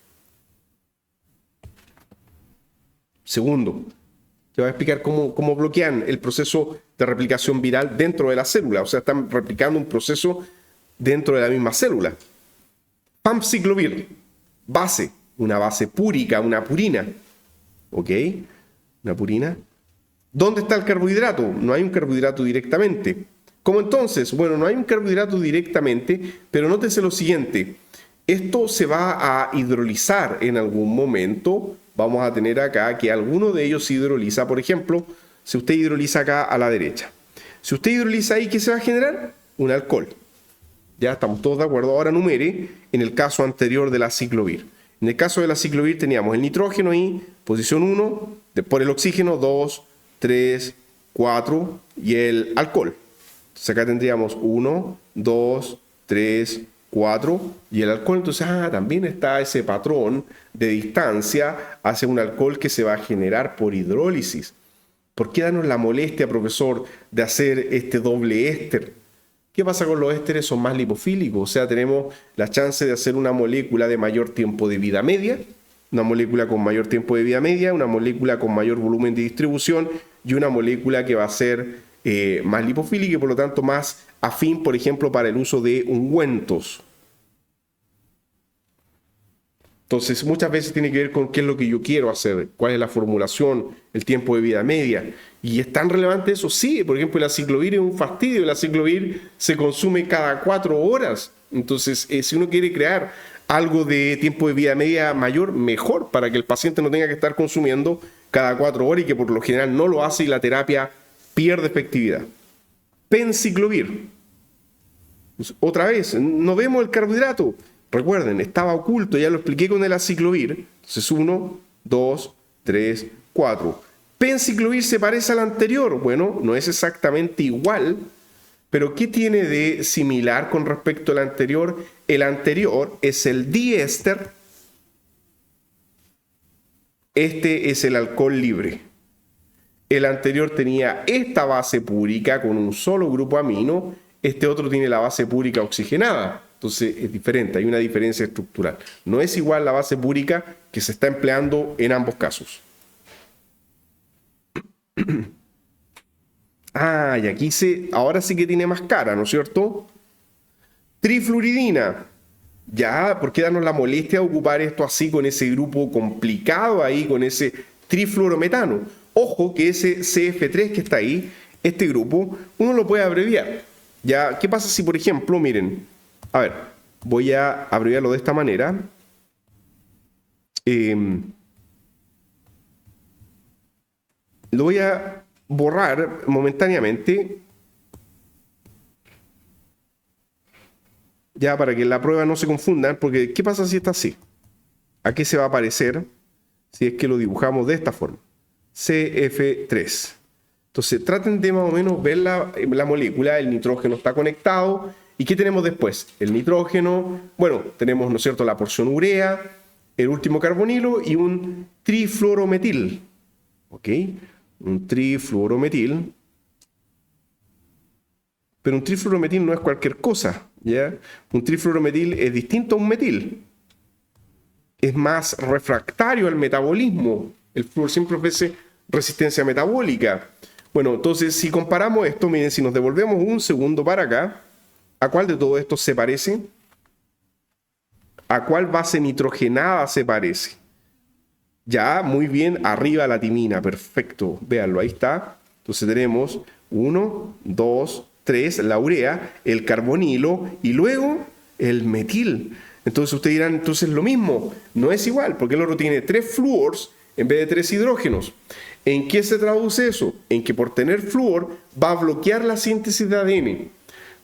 Segundo, te voy a explicar cómo bloquean el proceso de replicación viral dentro de la célula. O sea, están replicando un proceso dentro de la misma célula. Famciclovir, base, una base púrica, una purina. ¿Ok? Una purina. ¿Dónde está el carbohidrato? No hay un carbohidrato directamente. ¿Cómo entonces? Bueno, no hay un carbohidrato directamente, pero nótese lo siguiente. Esto se va a hidrolizar en algún momento. Vamos a tener acá que alguno de ellos se hidroliza. Por ejemplo, si usted hidroliza acá a la derecha. Si usted hidroliza ahí, ¿qué se va a generar? Un alcohol. Ya estamos todos de acuerdo. Ahora numere en el caso anterior de la aciclovir. En el caso de la aciclovir teníamos el nitrógeno ahí, posición 1, por el oxígeno 2, 3, 4 y el alcohol. Entonces acá tendríamos 1, 2, 3, 4 y el alcohol. Entonces también está ese patrón de distancia hacia un alcohol que se va a generar por hidrólisis. ¿Por qué darnos la molestia, profesor, de hacer este doble éster? ¿Qué pasa con los ésteres? Son más lipofílicos, o sea, tenemos la chance de hacer una molécula de mayor tiempo de vida media, una molécula con mayor tiempo de vida media, una molécula con mayor volumen de distribución y una molécula que va a ser más lipofílica y por lo tanto más afín, por ejemplo, para el uso de ungüentos. Entonces, muchas veces tiene que ver con qué es lo que yo quiero hacer, cuál es la formulación, el tiempo de vida media. ¿Y es tan relevante eso? Sí, por ejemplo, el aciclovir es un fastidio. El aciclovir se consume cada 4 horas. Entonces, si uno quiere crear algo de tiempo de vida media mayor, mejor, para que el paciente no tenga que estar consumiendo cada 4 horas y que por lo general no lo hace y la terapia pierde efectividad. penciclovir. Pues, otra vez, no vemos el carbohidrato. Recuerden, estaba oculto, ya lo expliqué con el aciclovir. Entonces 1, 2, 3, 4. Penciclovir se parece al anterior. Bueno, no es exactamente igual, pero ¿qué tiene de similar con respecto al anterior? El anterior es el diéster. Este es el alcohol libre. El anterior tenía esta base púrica con un solo grupo amino. Este otro tiene la base púrica oxigenada. Entonces es diferente, hay una diferencia estructural. No es igual la base púrica que se está empleando en ambos casos. Y aquí ahora sí que tiene más cara, ¿no es cierto? Trifluoridina. Ya, ¿por qué darnos la molestia de ocupar esto así con ese grupo complicado ahí, con ese trifluorometano? Ojo que ese CF3 que está ahí, este grupo, uno lo puede abreviar. Ya, ¿qué pasa si, por ejemplo, miren, a ver, voy a abreviarlo de esta manera. Lo voy a borrar momentáneamente, ya para que la prueba no se confundan, porque ¿qué pasa si está así? ¿A qué se va a parecer si es que lo dibujamos de esta forma? CF3. Entonces traten de más o menos ver la molécula, el nitrógeno está conectado. ¿Y qué tenemos después? El nitrógeno, bueno, tenemos, ¿no es cierto?, la porción urea, el último carbonilo y un trifluorometil. ¿Ok? Un trifluorometil. Pero un trifluorometil no es cualquier cosa, ¿ya? Un trifluorometil es distinto a un metil. Es más refractario al metabolismo. El flúor siempre ofrece resistencia metabólica. Bueno, entonces si comparamos esto, miren, si nos devolvemos un segundo para acá, ¿a cuál de todo esto se parece? ¿A cuál base nitrogenada se parece? Ya, muy bien, arriba la timina, perfecto. Véanlo, ahí está. Entonces tenemos 1, 2, 3, la urea, el carbonilo y luego el metil. Entonces ustedes dirán, entonces lo mismo, no es igual, porque el otro tiene 3 flúors en vez de 3 hidrógenos. ¿En qué se traduce eso? En que por tener flúor va a bloquear la síntesis de ADN.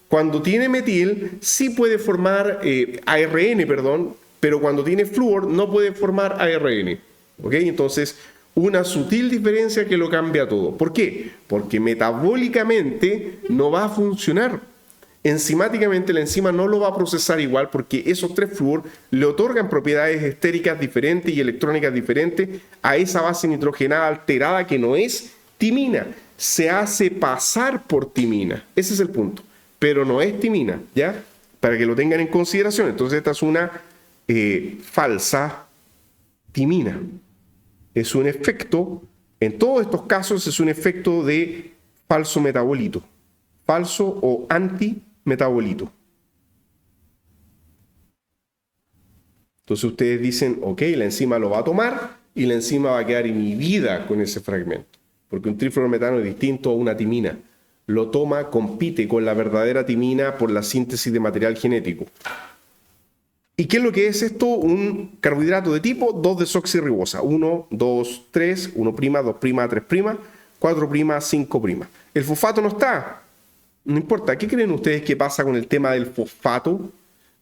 Cuando tiene metil, sí puede formar ARN, perdón, pero cuando tiene flúor no puede formar ARN. ¿Ok? Entonces, una sutil diferencia que lo cambia todo. ¿Por qué? Porque metabólicamente no va a funcionar. Enzimáticamente la enzima no lo va a procesar igual porque esos 3 flúor le otorgan propiedades estéricas diferentes y electrónicas diferentes a esa base nitrogenada alterada que no es timina. Se hace pasar por timina. Ese es el punto. Pero no es timina, ¿ya? Para que lo tengan en consideración. Entonces esta es una falsa timina. Es un efecto, en todos estos casos es un efecto de falso metabolito. Falso o antimetabolito. Entonces ustedes dicen, ok, la enzima lo va a tomar y la enzima va a quedar inhibida con ese fragmento. Porque un trifluorometano es distinto a una timina. Lo toma, compite con la verdadera timina por la síntesis de material genético. ¿Y qué es lo que es esto? Un carbohidrato de tipo 2-desoxirribosa. 1, 2, 3, 1', 2', 3', 4', 5'. El fosfato no está. No importa. ¿Qué creen ustedes que pasa con el tema del fosfato?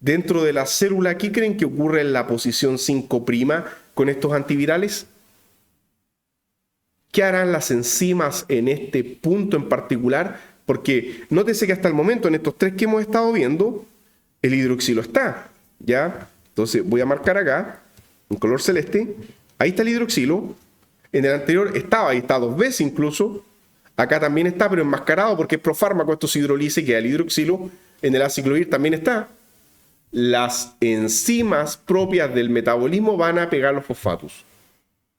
Dentro de la célula, ¿qué creen que ocurre en la posición 5' con estos antivirales? ¿Qué harán las enzimas en este punto en particular? Porque nótese que hasta el momento, en estos 3 que hemos estado viendo, el hidroxilo está, ¿ya? Entonces voy a marcar acá, en color celeste, ahí está el hidroxilo. En el anterior estaba, ahí está 2 veces incluso. Acá también está, pero enmascarado porque es profármaco, esto se hidroliza y queda el hidroxilo. En el aciclovir también está. Las enzimas propias del metabolismo van a pegar los fosfatos.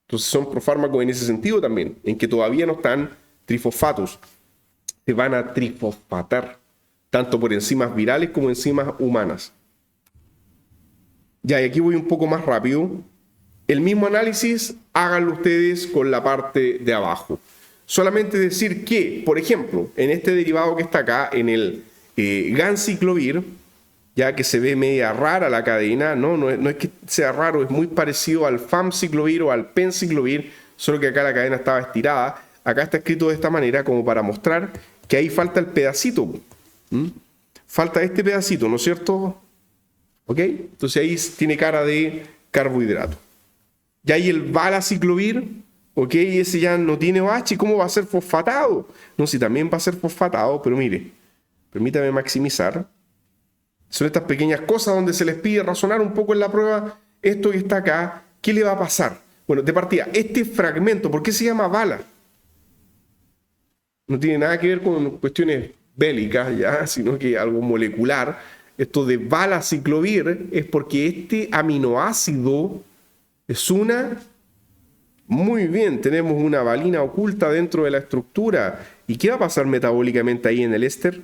Entonces son profármacos en ese sentido también, en que todavía no están trifosfatos. Se van a trifosfatar, tanto por enzimas virales como enzimas humanas. Ya, y aquí voy un poco más rápido. El mismo análisis, háganlo ustedes con la parte de abajo. Solamente decir que, por ejemplo, en este derivado que está acá, en el ganciclovir, ya que se ve media rara la cadena, no es que sea raro, es muy parecido al famciclovir o al penciclovir, solo que acá la cadena estaba estirada. Acá está escrito de esta manera como para mostrar que ahí falta el pedacito. Falta este pedacito, ¿no es cierto? ¿Ok? Entonces ahí tiene cara de carbohidrato. Y ahí el valaciclovir, ¿ok? Ese ya no tiene OH, ¿cómo va a ser fosfatado? No, sí, también va a ser fosfatado, pero mire, permítame maximizar. Son estas pequeñas cosas donde se les pide razonar un poco en la prueba. Esto que está acá, ¿qué le va a pasar? Bueno, de partida, este fragmento, ¿por qué se llama bala? No tiene nada que ver con cuestiones bélicas, ya, sino que algo molecular. Esto de valaciclovir es porque este aminoácido es una... Muy bien, tenemos una valina oculta dentro de la estructura. ¿Y qué va a pasar metabólicamente ahí en el éster?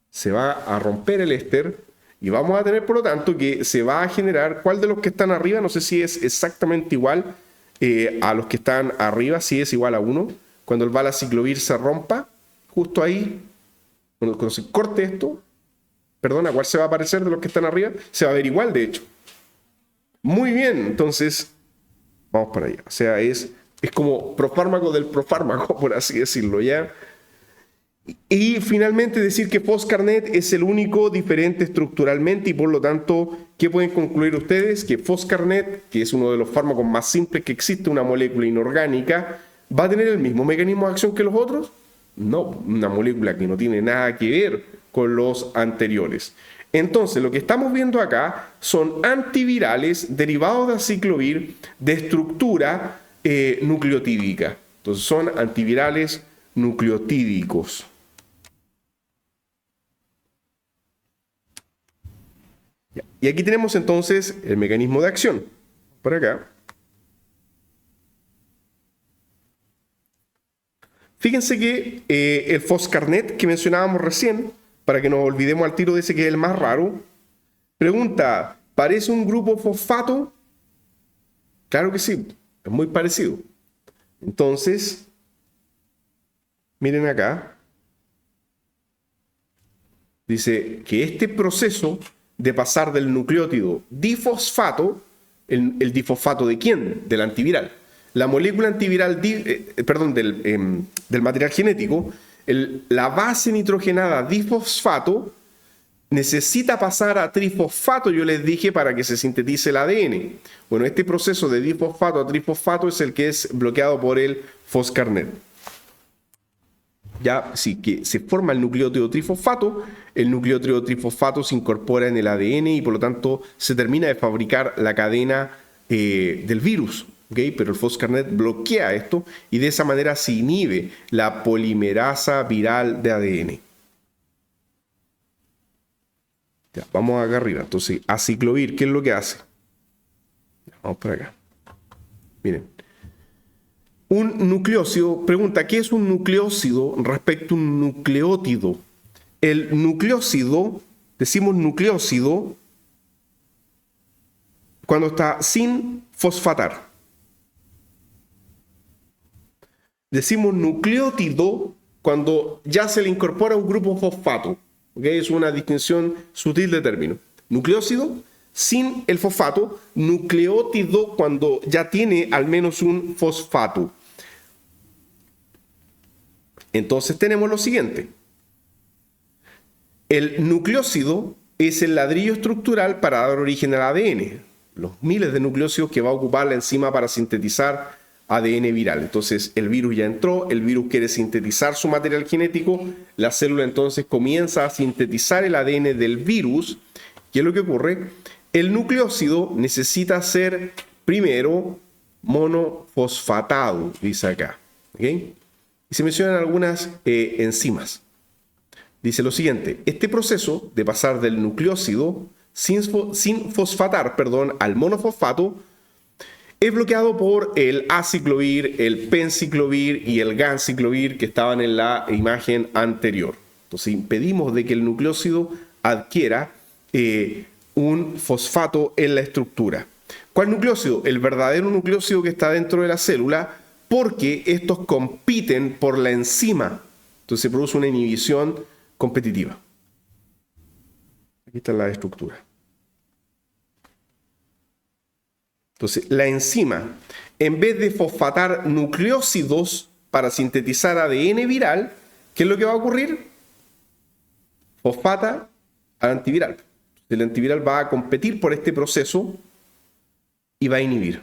Se va a romper el éster y vamos a tener, por lo tanto, que se va a generar... ¿Cuál de los que están arriba? No sé si es exactamente igual a los que están arriba, si es igual a 1. Cuando el valaciclovir se rompa, justo ahí, cuando se corte esto, perdona, ¿cuál se va a aparecer de los que están arriba? Se va a ver igual, de hecho. Muy bien, entonces, vamos para allá. O sea, es como profármaco del profármaco, por así decirlo, ¿ya? Y finalmente decir que Foscarnet es el único diferente estructuralmente y por lo tanto, ¿qué pueden concluir ustedes? Que Foscarnet, que es uno de los fármacos más simples que existe, una molécula inorgánica, ¿va a tener el mismo mecanismo de acción que los otros? No, una molécula que no tiene nada que ver con los anteriores. Entonces, lo que estamos viendo acá son antivirales derivados de aciclovir de estructura nucleotídica. Entonces, son antivirales nucleotídicos. Y aquí tenemos entonces el mecanismo de acción. Por acá. Fíjense que el Foscarnet que mencionábamos recién, para que nos olvidemos al tiro de ese que es el más raro, pregunta, ¿parece un grupo fosfato? Claro que sí, es muy parecido. Entonces, miren acá. Dice que este proceso de pasar del nucleótido difosfato, ¿el difosfato de quién? Del antiviral. La molécula antiviral, del material genético, la base nitrogenada difosfato necesita pasar a trifosfato, yo les dije, para que se sintetice el ADN. Bueno, este proceso de difosfato a trifosfato es el que es bloqueado por el Foscarnet. Ya, sí, que se forma el nucleótido trifosfato, el nucleótido trifosfato se incorpora en el ADN y por lo tanto se termina de fabricar la cadena del virus. ¿Okay? Pero el Foscarnet bloquea esto y de esa manera se inhibe la polimerasa viral de ADN. Ya, vamos acá arriba. Entonces, aciclovir, ¿qué es lo que hace? Vamos por acá. Miren. Un nucleócido, pregunta, ¿qué es un nucleócido respecto a un nucleótido? El nucleócido, decimos nucleócido cuando está sin fosfatar. Decimos nucleótido cuando ya se le incorpora un grupo fosfato. ¿Okay? Es una distinción sutil de término. Nucleócido sin el fosfato, nucleótido cuando ya tiene al menos un fosfato. Entonces tenemos lo siguiente. El nucleócido es el ladrillo estructural para dar origen al ADN. Los miles de nucleócidos que va a ocupar la enzima para sintetizar ADN viral. Entonces el virus ya entró, el virus quiere sintetizar su material genético, la célula entonces comienza a sintetizar el ADN del virus. ¿Qué es lo que ocurre? El nucleócido necesita ser primero monofosfatado, dice acá. ¿Okay? Y se mencionan algunas enzimas. Dice lo siguiente, este proceso de pasar del nucleócido sin fosfatar, al monofosfato, es bloqueado por el aciclovir, el penciclovir y el ganciclovir que estaban en la imagen anterior. Entonces impedimos de que el nucleócido adquiera un fosfato en la estructura. ¿Cuál nucleócido? El verdadero nucleócido que está dentro de la célula, porque estos compiten por la enzima. Entonces se produce una inhibición competitiva. Aquí está la estructura. Entonces, la enzima, en vez de fosfatar nucleócidos para sintetizar ADN viral, ¿Qué es lo que va a ocurrir? Fosfata al antiviral. El antiviral va a competir por este proceso y va a inhibir.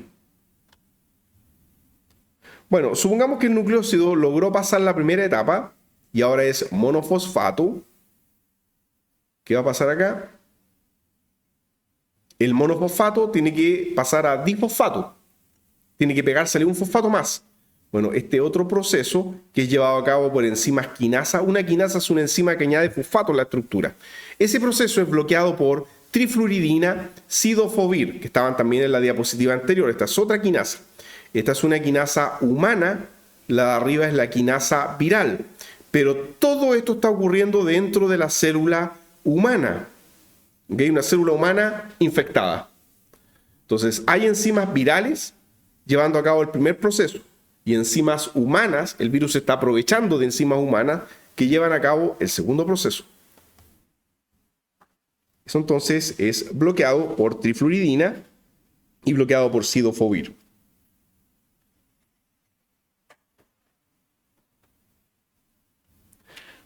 Bueno, supongamos que el nucleósido logró pasar la primera etapa y ahora es monofosfato. ¿Qué va a pasar acá? El monofosfato tiene que pasar a difosfato. Tiene que pegársele un fosfato más. Bueno, este otro proceso que es llevado a cabo por enzimas quinasa. Una quinasa es una enzima que añade fosfato a la estructura. Ese proceso es bloqueado por trifluoridina sidofovir, que estaban también en la diapositiva anterior. Esta es otra quinasa. Esta es una quinasa humana. La de arriba es la quinasa viral. Pero todo esto está ocurriendo dentro de la célula humana. ¿Okay? Una célula humana infectada. Entonces, hay enzimas virales llevando a cabo el primer proceso. Y enzimas humanas, el virus está aprovechando de enzimas humanas que llevan a cabo el segundo proceso. Eso entonces es bloqueado por trifluoridina y bloqueado por sidofovir.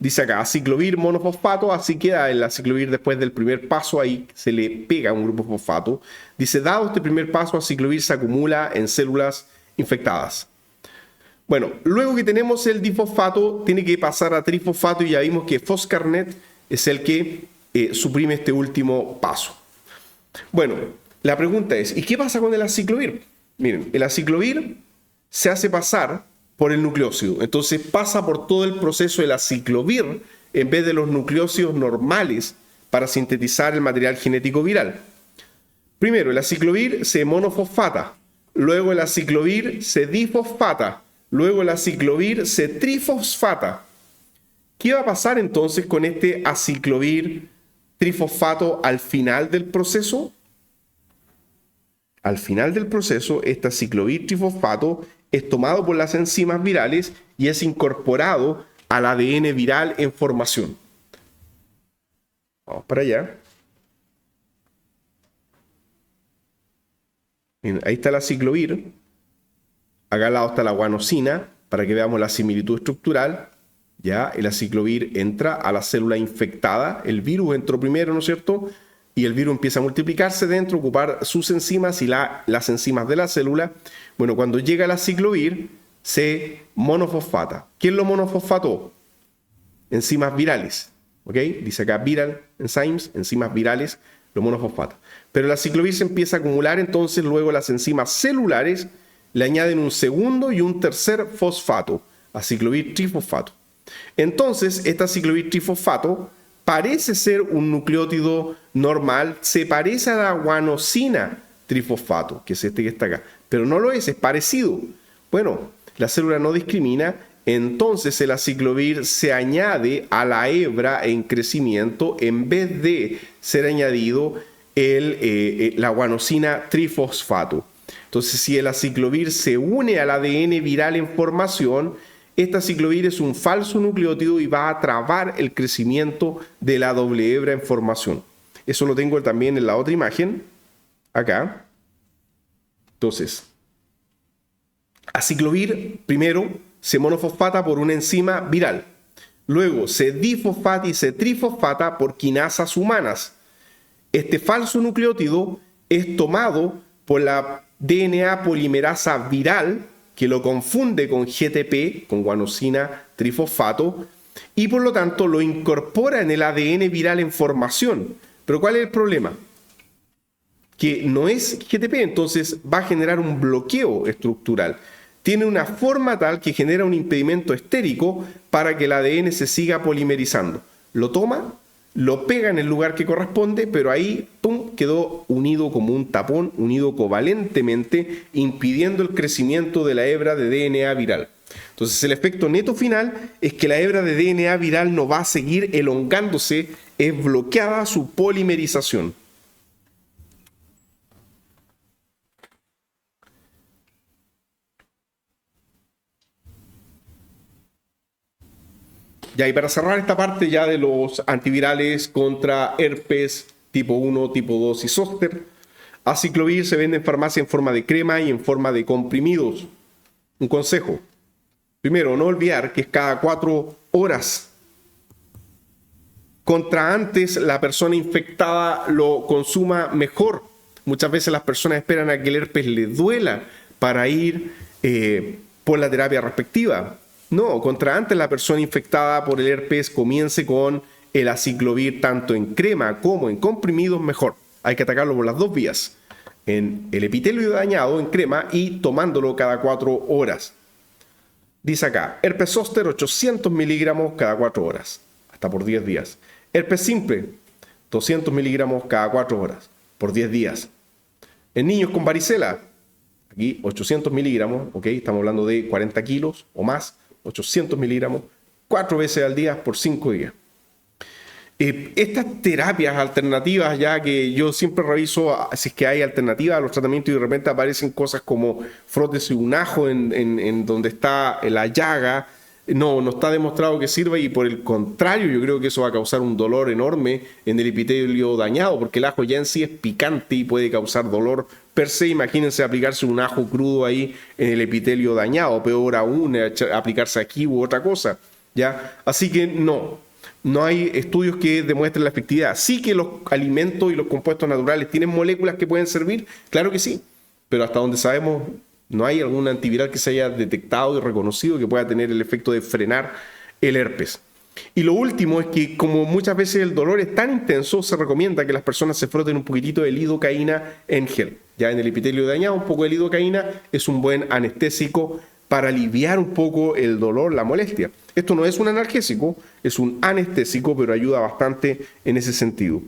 Dice acá, aciclovir monofosfato, así queda el aciclovir después del primer paso, ahí se le pega un grupo fosfato. Dice, dado este primer paso, aciclovir se acumula en células infectadas. Bueno, luego que tenemos el difosfato, tiene que pasar a trifosfato y ya vimos que Foscarnet es el que suprime este último paso. Bueno, la pregunta es, ¿y qué pasa con el aciclovir? Miren, el aciclovir se hace pasar por el nucleósido. Entonces pasa por todo el proceso del aciclovir en vez de los nucleósidos normales para sintetizar el material genético viral. Primero, el aciclovir se monofosfata. Luego el aciclovir se difosfata. Luego el aciclovir se trifosfata. ¿Qué va a pasar entonces con este aciclovir trifosfato al final del proceso? Al final del proceso, este aciclovir trifosfato es tomado por las enzimas virales y es incorporado al ADN viral en formación. Vamos para allá. Miren, ahí está el aciclovir. Acá al lado está la guanosina, para que veamos la similitud estructural. Ya, el aciclovir entra a la célula infectada. El virus entró primero, ¿no es cierto? Y el virus empieza a multiplicarse dentro, ocupar sus enzimas y las enzimas de la célula. Bueno, cuando llega el aciclovir, se monofosfata. ¿Quién lo monofosfató? Enzimas virales. ¿Ok? Dice acá viral enzymes, enzimas virales, lo monofosfata. Pero el aciclovir se empieza a acumular, entonces luego las enzimas celulares le añaden un segundo y un tercer fosfato, aciclovir trifosfato. Entonces, este aciclovir trifosfato parece ser un nucleótido normal, se parece a la guanosina trifosfato, que es este que está acá, pero no lo es parecido. Bueno, la célula no discrimina, entonces el aciclovir se añade a la hebra en crecimiento en vez de ser añadido la guanosina trifosfato. Entonces, si el aciclovir se une al ADN viral en formación, este aciclovir es un falso nucleótido y va a trabar el crecimiento de la doble hebra en formación. Eso lo tengo también en la otra imagen, acá. Entonces, aciclovir primero se monofosfata por una enzima viral. Luego se difosfata y se trifosfata por quinasas humanas. Este falso nucleótido es tomado por la DNA polimerasa viral, que lo confunde con GTP, con guanosina trifosfato, y por lo tanto lo incorpora en el ADN viral en formación. Pero ¿cuál es el problema? Que no es GTP, entonces va a generar un bloqueo estructural. Tiene una forma tal que genera un impedimento estérico para que el ADN se siga polimerizando. Lo toma, lo pega en el lugar que corresponde, pero ahí ¡pum!, quedó unido como un tapón, unido covalentemente, impidiendo el crecimiento de la hebra de DNA viral. Entonces el efecto neto final es que la hebra de DNA viral no va a seguir elongándose, es bloqueada su polimerización. Ya, y para cerrar esta parte ya de los antivirales contra herpes tipo 1, tipo 2 y zóster, aciclovir se vende en farmacia en forma de crema y en forma de comprimidos. Un consejo: primero, no olvidar que es cada 4 horas. Contra antes la persona infectada lo consuma mejor. Muchas veces las personas esperan a que el herpes les duela para ir por la terapia respectiva. No, contra antes la persona infectada por el herpes comience con el aciclovir tanto en crema como en comprimidos mejor. Hay que atacarlo por las dos vías. En el epitelio dañado en crema y tomándolo cada 4 horas. Dice acá, herpes zóster 800 miligramos cada 4 horas, hasta por 10 días. Herpes simple, 200 miligramos cada 4 horas, por 10 días. En niños con varicela, aquí 800 miligramos, ok, estamos hablando de 40 kilos o más, 800 miligramos, 4 veces al día por 5 días. Estas terapias alternativas, ya que yo siempre reviso si es que hay alternativas a los tratamientos y de repente aparecen cosas como frótese un ajo en donde está la llaga, no está demostrado que sirva y por el contrario yo creo que eso va a causar un dolor enorme en el epitelio dañado porque el ajo ya en sí es picante y puede causar dolor per se. Imagínense aplicarse un ajo crudo ahí en el epitelio dañado, peor aún aplicarse aquí u otra cosa, ¿ya? Así que no hay estudios que demuestren la efectividad. Sí que los alimentos y los compuestos naturales tienen moléculas que pueden servir, claro que sí, pero hasta donde sabemos no hay algún antiviral que se haya detectado y reconocido que pueda tener el efecto de frenar el herpes. Y lo último es que como muchas veces el dolor es tan intenso, se recomienda que las personas se froten un poquitito de lidocaína en gel. Ya en el epitelio dañado, un poco de lidocaína es un buen anestésico para aliviar un poco el dolor, la molestia. Esto no es un analgésico, es un anestésico, pero ayuda bastante en ese sentido.